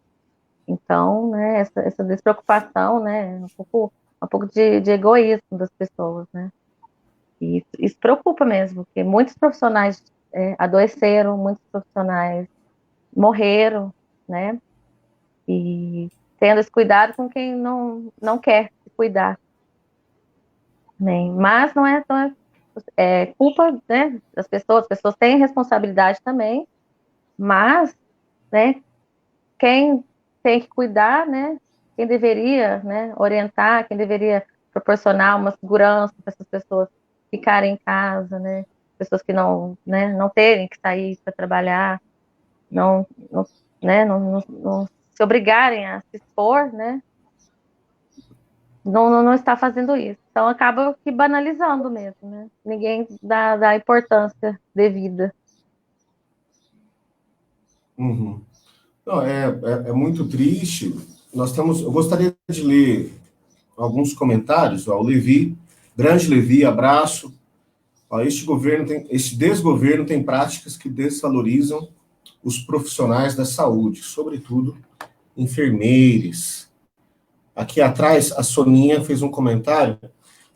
Então, né? Essa despreocupação, né? Um pouco de egoísmo das pessoas, né? E isso preocupa mesmo, porque muitos profissionais adoeceram, muitos profissionais morreram, né? E tendo esse cuidado com quem não quer se cuidar, né? Mas não é culpa, né, das pessoas, as pessoas têm responsabilidade também, mas, né, quem tem que cuidar, né, quem deveria, né, orientar, quem deveria proporcionar uma segurança para essas pessoas ficarem em casa, né, pessoas que não, né, não terem que sair para trabalhar, não, né, não se obrigarem a se expor, né, não está fazendo isso. Então acaba que banalizando mesmo, né? Ninguém dá a importância devida. Uhum. Não, é muito triste. Eu gostaria de ler alguns comentários. Ó, o Levi, grande Levi, abraço. Ó, este desgoverno tem práticas que desvalorizam os profissionais da saúde, sobretudo enfermeiros. Aqui atrás, a Soninha fez um comentário,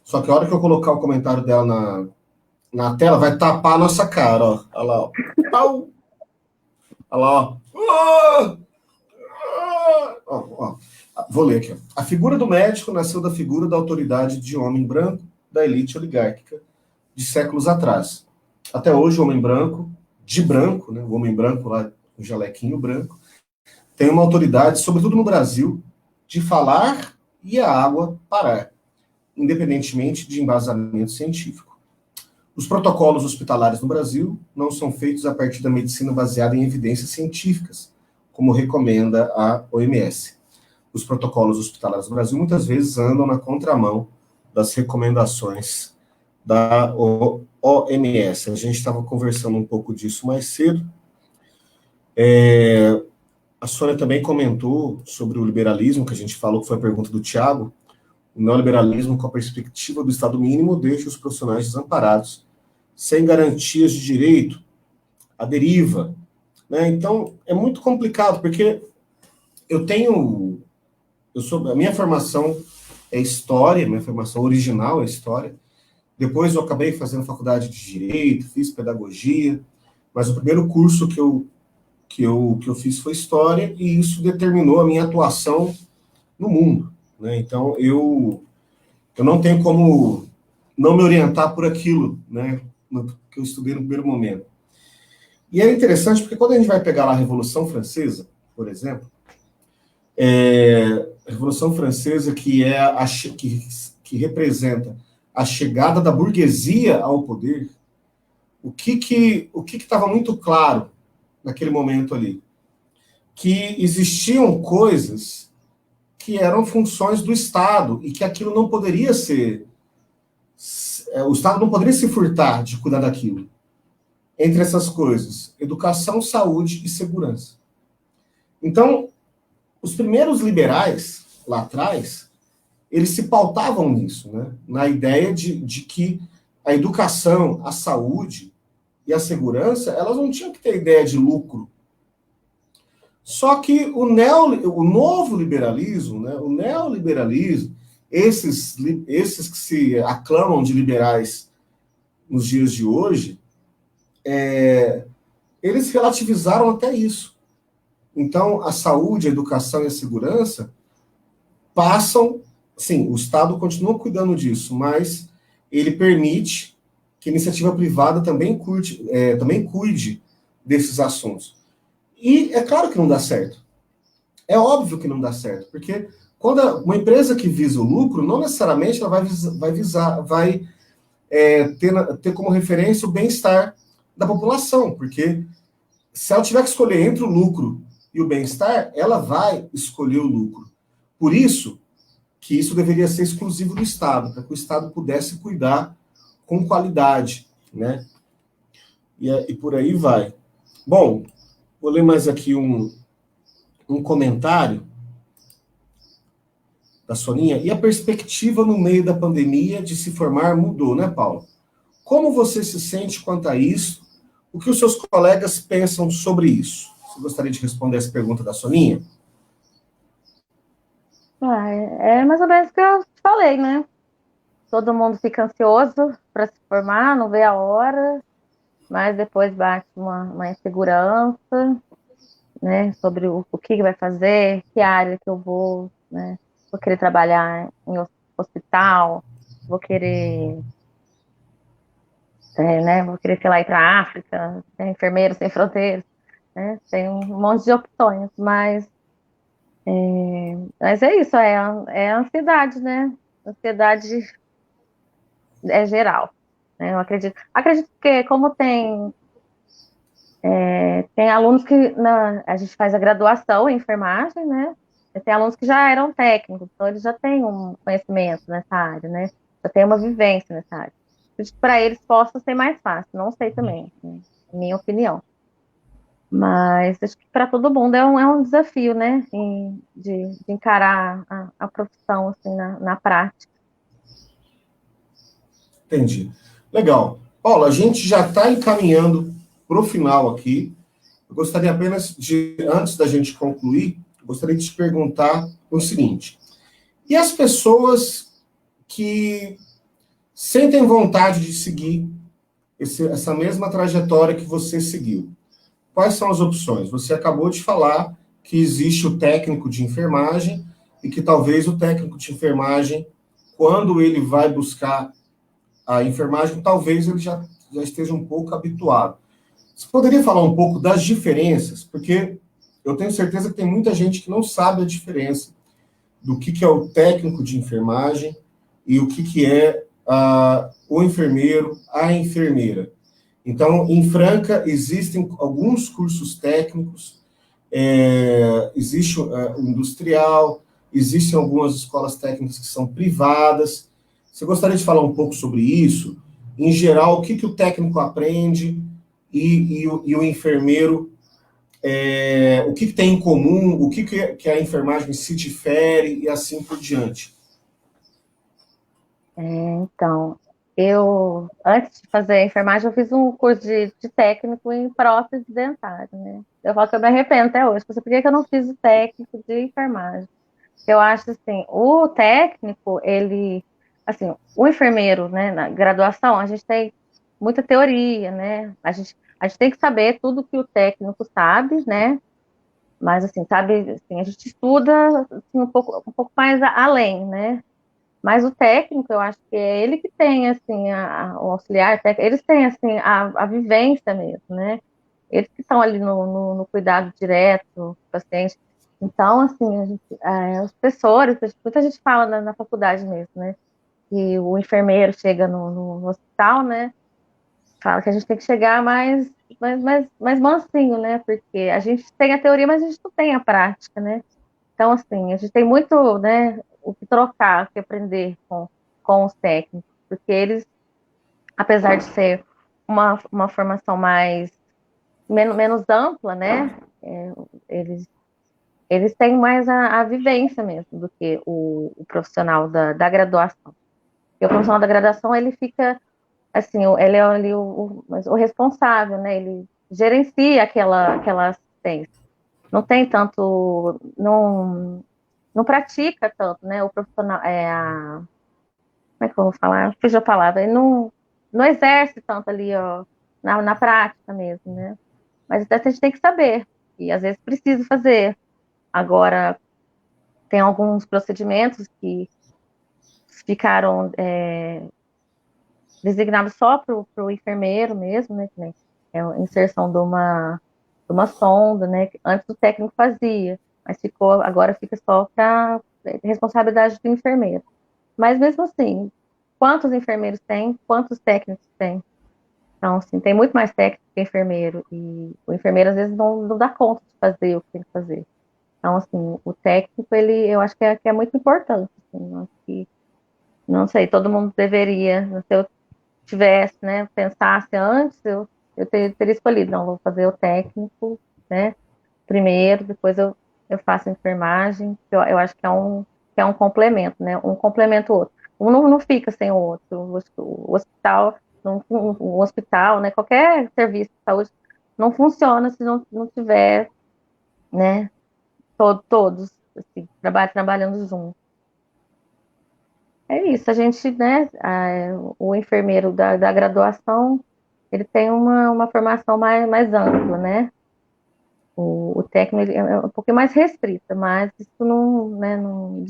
só que a hora que eu colocar o comentário dela na tela, vai tapar a nossa cara, ó. Olha lá, ó. Pau! Olha lá, ó. Ó, ó. Vou ler aqui. Ó. A figura do médico nasceu da figura da autoridade de homem branco da elite oligárquica de séculos atrás. Até hoje, o homem branco, de branco, né, o homem branco lá, o jalequinho branco, tem uma autoridade, sobretudo no Brasil, de falar e a água parar, independentemente de embasamento científico. Os protocolos hospitalares no Brasil não são feitos a partir da medicina baseada em evidências científicas, como recomenda a OMS. Os protocolos hospitalares no Brasil muitas vezes andam na contramão das recomendações da OMS. A gente estava conversando um pouco disso mais cedo. A Sônia também comentou sobre o liberalismo, que a gente falou, que foi a pergunta do Tiago. O neoliberalismo, com a perspectiva do Estado mínimo, deixa os profissionais desamparados, sem garantias de direito, a deriva. Né? Então, é muito complicado, porque a minha formação é história, minha formação original é história. Depois eu acabei fazendo faculdade de direito, fiz pedagogia, mas o primeiro curso que eu fiz foi história, e isso determinou a minha atuação no mundo. Né? Então, eu não tenho como não me orientar por aquilo, né, que eu estudei no primeiro momento. E é interessante porque quando a gente vai pegar lá a Revolução Francesa, por exemplo, a Revolução Francesa, que representa a chegada da burguesia ao poder, o que estava muito claro naquele momento ali? Que existiam coisas que eram funções do Estado e que aquilo não poderia ser. O Estado não poderia se furtar de cuidar daquilo. Entre essas coisas, educação, saúde e segurança. Então, os primeiros liberais, lá atrás, eles se pautavam nisso, né? Na ideia de que a educação, a saúde e a segurança, elas não tinham que ter ideia de lucro. Só que o novo liberalismo, né, o neoliberalismo, esses que se aclamam de liberais nos dias de hoje, eles relativizaram até isso. Então, a saúde, a educação e a segurança passam, sim, o Estado continua cuidando disso, mas ele permite que a iniciativa privada também cuide desses assuntos. E é claro que não dá certo. É óbvio que não dá certo, porque quando uma empresa que visa o lucro, não necessariamente ela vai ter como referência o bem-estar da população, porque se ela tiver que escolher entre o lucro e o bem-estar, ela vai escolher o lucro. Por isso que isso deveria ser exclusivo do Estado, para que o Estado pudesse cuidar com qualidade, né? E por aí vai. Bom, vou ler mais aqui um comentário da Soninha. E a perspectiva no meio da pandemia de se formar mudou, né, Paulo? Como você se sente quanto a isso? O que os seus colegas pensam sobre isso? Você gostaria de responder essa pergunta da Soninha? É mais ou menos o que eu te falei, né? Todo mundo fica ansioso para se formar, não vê a hora, mas depois bate uma insegurança, né? Sobre o que vai fazer, que área que eu vou, né? Vou querer trabalhar em hospital, vou querer, né? Vou querer, sei lá, ir para a África, ser enfermeiro sem fronteiras, né? Tem um monte de opções, mas é isso, é a ansiedade, né? Ansiedade é geral, né? Eu acredito que como tem alunos que a gente faz a graduação em enfermagem, né? E tem alunos que já eram técnicos, então eles já têm um conhecimento nessa área, né? Já têm uma vivência nessa área. Para eles possa ser mais fácil, não sei também, né? Minha opinião. Mas acho que para todo mundo é um desafio, né? De encarar a profissão assim, na prática. Entendi. Legal. Paulo, a gente já está encaminhando para o final aqui. Eu gostaria apenas de, antes da gente concluir, eu gostaria de te perguntar o seguinte: e as pessoas que sentem vontade de seguir essa mesma trajetória que você seguiu? Quais são as opções? Você acabou de falar que existe o técnico de enfermagem e que talvez o técnico de enfermagem, quando ele vai buscar a enfermagem, talvez ele já esteja um pouco habituado. Você poderia falar um pouco das diferenças? Porque eu tenho certeza que tem muita gente que não sabe a diferença do que é o técnico de enfermagem e o que é o enfermeiro, a enfermeira. Então, em Franca, existem alguns cursos técnicos, existe o industrial, existem algumas escolas técnicas que são privadas. Você gostaria de falar um pouco sobre isso? Em geral, o que o técnico aprende e o enfermeiro, o que tem em comum, o que a enfermagem se difere e assim por diante. Então, antes de fazer a enfermagem, eu fiz um curso de técnico em prótese dentária, né? Eu falo que eu me arrependo até hoje. Por que que eu não fiz o técnico de enfermagem? Eu acho assim, o técnico, assim, o enfermeiro, né, na graduação, a gente tem muita teoria, né? A gente tem que saber tudo que o técnico sabe, né? Mas, assim, sabe, assim, a gente estuda assim, um pouco mais além, né? Mas o técnico, eu acho que é ele que tem, assim, o auxiliar técnico, eles têm, assim, a vivência mesmo, né? Eles que estão ali no cuidado direto do paciente. Então, assim, os professores, muita gente fala na faculdade mesmo, né? Que o enfermeiro chega no hospital, né? Fala que a gente tem que chegar mais mansinho, né? Porque a gente tem a teoria, mas a gente não tem a prática, né? Então, assim, a gente tem muito, né, o que trocar, o que aprender com os técnicos, porque eles, apesar de ser uma formação menos ampla, né, eles, eles têm mais a vivência mesmo do que o profissional da graduação. E o profissional da graduação, ele fica, assim, ele é ali o responsável, né, ele gerencia aquela assistência. Não tem tanto, não pratica tanto, né? O profissional, como é que eu vou falar? Fugiu a palavra. Ele não exerce tanto ali, ó, na prática mesmo, né? Mas até a gente tem que saber, e às vezes precisa fazer. Agora, tem alguns procedimentos que ficaram designados só para o enfermeiro mesmo, né? Que nem é a inserção de uma. uma sonda, né? Que antes o técnico fazia, mas agora fica só para responsabilidade do enfermeiro. Mas mesmo assim, quantos enfermeiros tem? Quantos técnicos tem? Então, assim, tem muito mais técnico que enfermeiro, e o enfermeiro às vezes não dá conta de fazer o que tem que fazer. Então, assim, o técnico, eu acho que é muito importante, assim, eu acho que, não sei, todo mundo deveria, se eu tivesse, né, pensasse antes, eu teria escolhido, não, vou fazer o técnico, né, primeiro, depois eu faço enfermagem, eu acho que é um complemento, né, um complementa o outro. Um não fica sem o outro. O hospital, um hospital, né, qualquer serviço de saúde não funciona se não tiver, né, todos, assim, trabalhando juntos. É isso, a gente, né, o enfermeiro da graduação, ele tem uma formação mais ampla, né? O técnico ele é um pouquinho mais restrita, mas isso não, né, não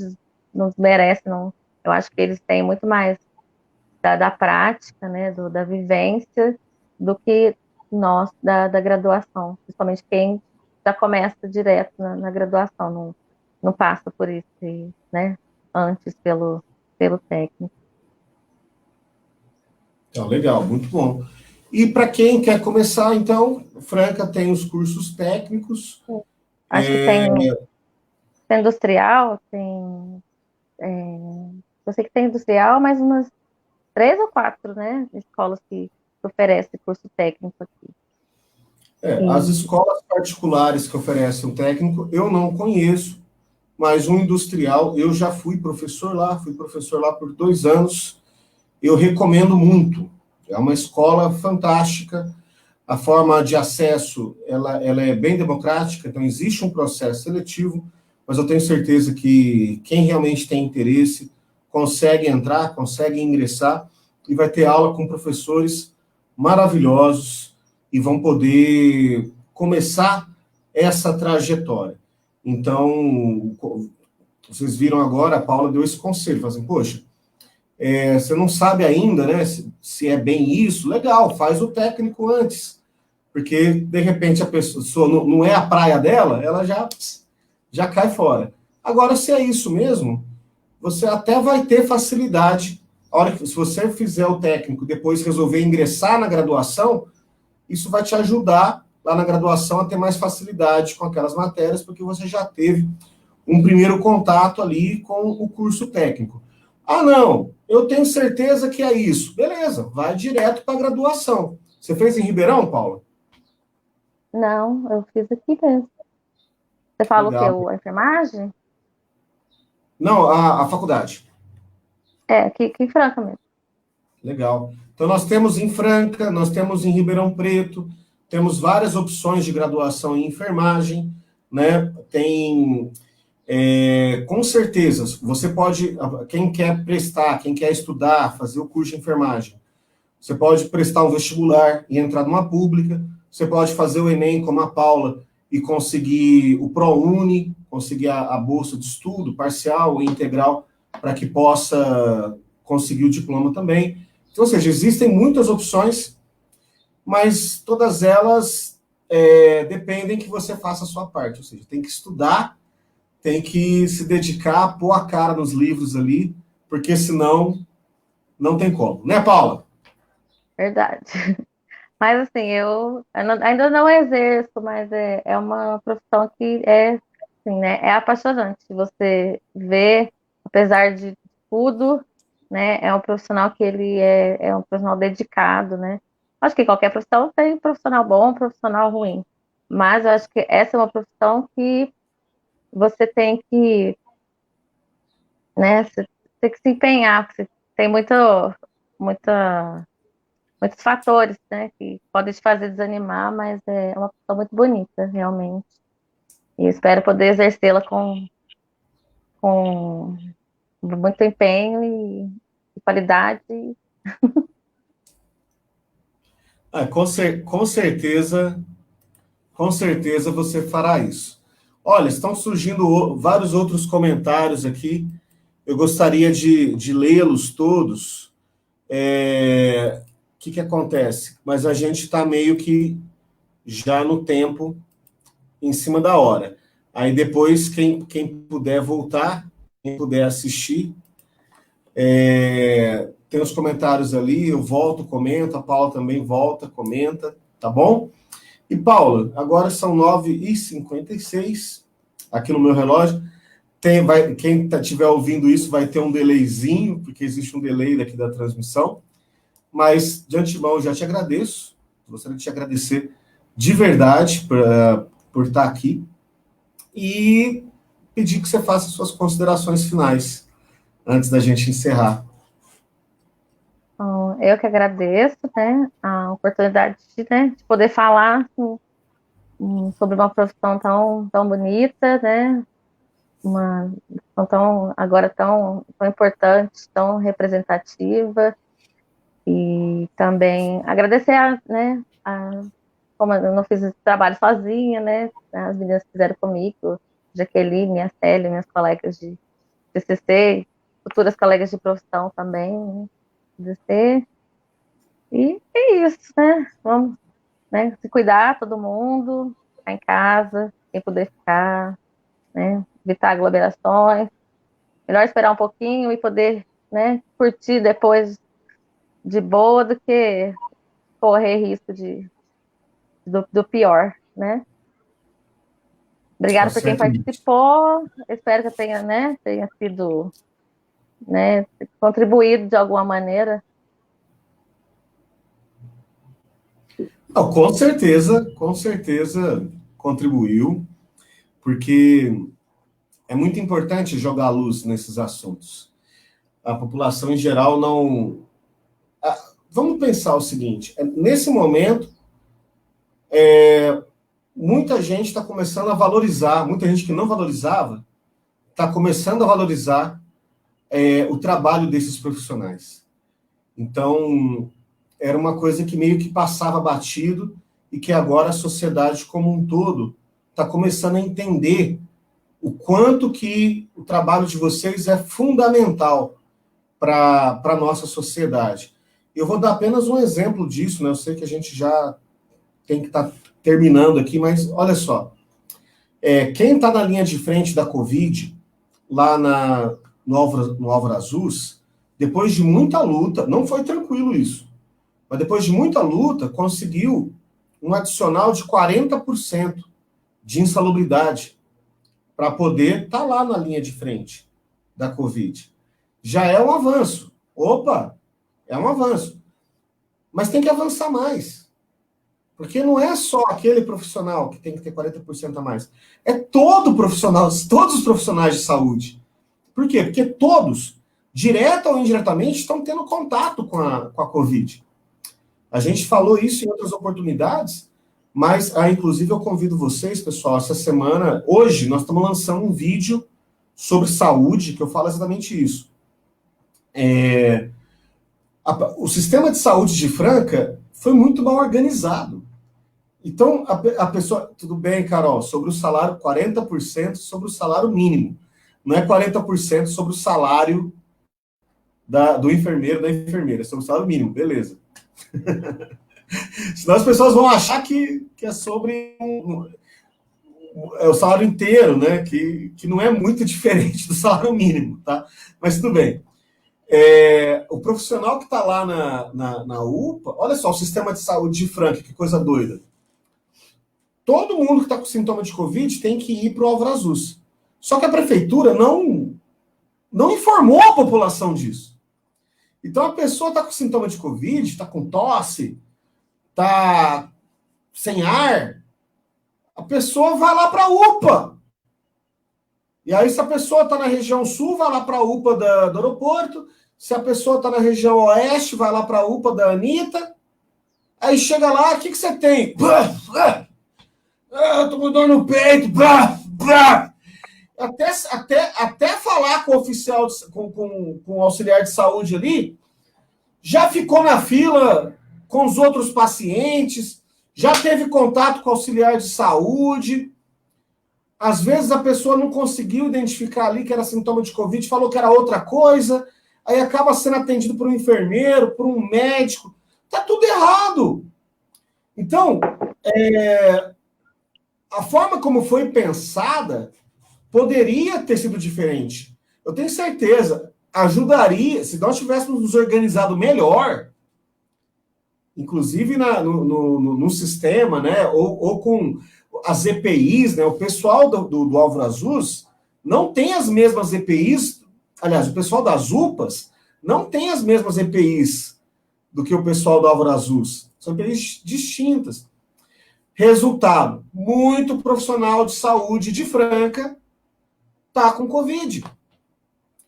desmerece, não. Eu acho que eles têm muito mais da prática, né, da vivência, do que nós da graduação, principalmente quem já começa direto na graduação, não passa por isso, né, antes pelo técnico. Então, legal, muito bom. E para quem quer começar, então, Franca tem os cursos técnicos. Acho que tem industrial, é, eu sei que tem industrial, mas umas 3 ou 4, né, escolas que oferecem curso técnico aqui. As E, escolas particulares que oferecem um técnico, eu não conheço, mas um industrial, eu já fui professor lá por 2 anos, eu recomendo muito. É uma escola fantástica, a forma de acesso, ela é bem democrática, então existe um processo seletivo, mas eu tenho certeza que quem realmente tem interesse consegue entrar, consegue ingressar e vai ter aula com professores maravilhosos e vão poder começar essa trajetória. Então, vocês viram agora, a Paula deu esse conselho, falou assim, poxa, você não sabe ainda, né, se é bem isso, legal, faz o técnico antes, porque de repente a pessoa não é a praia dela, ela já cai fora. Agora, se é isso mesmo, você até vai ter facilidade. A hora que, se você fizer o técnico, depois resolver ingressar na graduação, isso vai te ajudar lá na graduação a ter mais facilidade com aquelas matérias, porque você já teve um primeiro contato ali com o curso técnico. Ah, não, eu tenho certeza que é isso. Beleza, vai direto para a graduação. Você fez em Ribeirão, Paula? não, eu fiz aqui mesmo. Você falou que Legal. a enfermagem? Não, a faculdade. É, aqui em Franca mesmo. Legal. Então, nós temos em Franca, nós temos em Ribeirão Preto, temos várias opções de graduação em enfermagem, né? Tem, com certeza, você pode, quem quer prestar, quem quer estudar, fazer o curso de enfermagem, você pode prestar um vestibular e entrar numa pública, você pode fazer o Enem como a Paula e conseguir o ProUni, conseguir a bolsa de estudo parcial e integral para que possa conseguir o diploma também. Então, ou seja, existem muitas opções, mas todas elas dependem que você faça a sua parte, ou seja, tem que estudar, tem que se dedicar, pôr a cara nos livros ali, porque senão não tem como. Né, Paula? Verdade. Mas assim, ainda não exerço, mas é uma profissão que assim, né, é apaixonante. Você vê, apesar de tudo, né, é um profissional que ele é um profissional dedicado, né? Acho que qualquer profissão tem profissional bom, profissional ruim. Mas eu acho que essa é uma profissão que você tem que, né, você tem que se empenhar, porque você tem muita muitos fatores, né, que podem te fazer desanimar, mas é uma pessoa muito bonita, realmente. E eu espero poder exercê-la com muito empenho e qualidade. Com certeza você fará isso. Olha, estão surgindo vários outros comentários aqui. Eu gostaria de lê-los todos. O que acontece? Mas a gente está meio que já no tempo, em cima da hora. Aí depois, quem puder voltar, quem puder assistir, tem os comentários ali, eu volto, comento, a Paula também volta, comenta, tá bom? E Paula, agora são 9h56, aqui no meu relógio. Quem estiver ouvindo isso vai ter um delayzinho, porque existe um delay daqui da transmissão. Mas, de antemão, eu já te agradeço. Gostaria de te agradecer de verdade por estar aqui. E pedir que você faça suas considerações finais, antes da gente encerrar. Eu que agradeço, né, a oportunidade de poder falar sobre uma profissão tão bonita, né, uma agora tão importante, tão representativa, e também agradecer como eu não fiz esse trabalho sozinha, né, as meninas fizeram comigo, Jaqueline, a Célia, minhas colegas de TCC, futuras colegas de profissão também, né, TCC, e é isso, né, vamos, né, se cuidar, todo mundo, ficar em casa, quem puder ficar, né, evitar aglomerações, melhor esperar um pouquinho e poder, né, curtir depois de boa do que correr risco do pior, né. Tá Obrigada por quem certo? participou, espero que eu tenha sido, né, contribuído de alguma maneira. Não, com certeza contribuiu, porque é muito importante jogar luz nesses assuntos. A população em geral não... Vamos pensar o seguinte, nesse momento, muita gente está começando a valorizar, muita gente que não valorizava, está começando a valorizar o trabalho desses profissionais. Então, era uma coisa que meio que passava batido e que agora a sociedade como um todo está começando a entender o quanto que o trabalho de vocês é fundamental para a nossa sociedade. Eu vou dar apenas um exemplo disso, né? Eu sei que a gente já tem que estar terminando aqui, mas olha só. Quem está na linha de frente da Covid, lá no Álvaro Azul, depois de muita luta, não foi tranquilo isso, mas depois de muita luta, conseguiu um adicional de 40% de insalubridade para poder estar lá na linha de frente da Covid. Já é um avanço. Opa, é um avanço. Mas tem que avançar mais. Porque não é só aquele profissional que tem que ter 40% a mais. É todo profissional, todos os profissionais de saúde. Por quê? Porque todos, direto ou indiretamente, estão tendo contato com a Covid. A gente falou isso em outras oportunidades, mas, inclusive, eu convido vocês, pessoal, essa semana, hoje, nós estamos lançando um vídeo sobre saúde, que eu falo exatamente isso. O sistema de saúde de Franca foi muito mal organizado. Então, a pessoa... Tudo bem, Carol, sobre o salário, 40% sobre o salário mínimo. Não é 40% sobre o salário do enfermeiro, da enfermeira, é sobre o salário mínimo, beleza. Senão as pessoas vão achar que é sobre o salário inteiro, né? Que não é muito diferente do salário mínimo, tá? Mas tudo bem. O profissional que está lá na UPA, olha só, o sistema de saúde de Franca, que coisa doida. Todo mundo que está com sintoma de Covid tem que ir para o Álvaro Azul. Só que a prefeitura não informou a população disso. Então a pessoa está com sintoma de Covid, está com tosse, está sem ar, a pessoa vai lá para a UPA. E aí, se a pessoa está na região sul, vai lá para a UPA do aeroporto. Se a pessoa está na região oeste, vai lá para a UPA da Anitta. Aí chega lá, o que você tem? Eu tô com dor no peito. Até falar com o oficial, com o auxiliar de saúde ali, já ficou na fila com os outros pacientes, já teve contato com o auxiliar de saúde. Às vezes a pessoa não conseguiu identificar ali que era sintoma de Covid, falou que era outra coisa, aí acaba sendo atendido por um enfermeiro, por um médico. Tá tudo errado. Então, a forma como foi pensada poderia ter sido diferente. Eu tenho certeza, ajudaria, se nós tivéssemos nos organizado melhor, inclusive no sistema, né, ou com as EPIs, né, o pessoal do Álvaro Azus não tem as mesmas EPIs, aliás, o pessoal das UPAs não tem as mesmas EPIs do que o pessoal do Álvaro Azus. São EPIs distintas. Resultado, muito profissional de saúde de Franca está com Covid.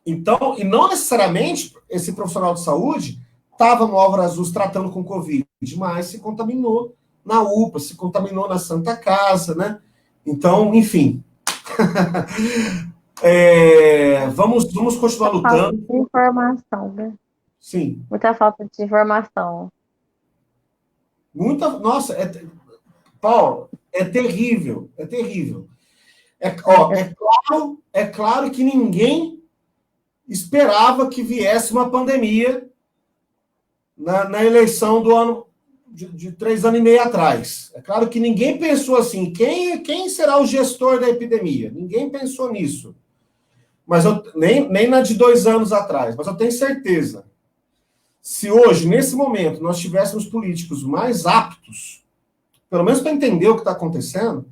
Então, e não necessariamente esse profissional de saúde estava no Álvaro Azus tratando com Covid, mas se contaminou na UPA, se contaminou na Santa Casa, né? Então, enfim. Vamos continuar Muita falta lutando. de informação, né? Sim. Muita falta de informação. Nossa, Paulo, é terrível, é terrível. É claro que ninguém esperava que viesse uma pandemia na eleição do ano de 3 anos e meio atrás. É claro que ninguém pensou assim, quem será o gestor da epidemia? Ninguém pensou nisso. Mas nem na de 2 anos atrás. Mas eu tenho certeza, se hoje, nesse momento, nós tivéssemos políticos mais aptos, pelo menos para entender o que está acontecendo,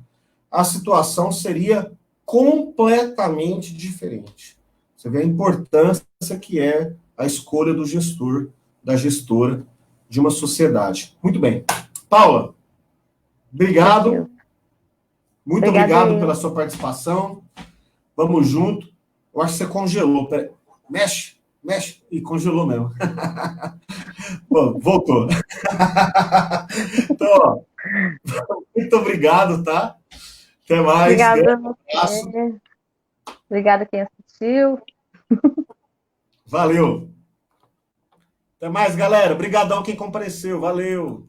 a situação seria completamente diferente. Você vê a importância que é a escolha do gestor, da gestora de uma sociedade. Muito bem. Paula, obrigado. Muito Obrigada obrigado aí. pela sua participação. Vamos junto. Eu acho que você congelou. Peraí. Mexe, mexe. E congelou mesmo. Bom, voltou. Então, ó, muito obrigado, tá? Até mais. Obrigada a Grande abraço. você. Obrigada quem assistiu. Valeu. Até mais, galera. Obrigadão quem compareceu. Valeu.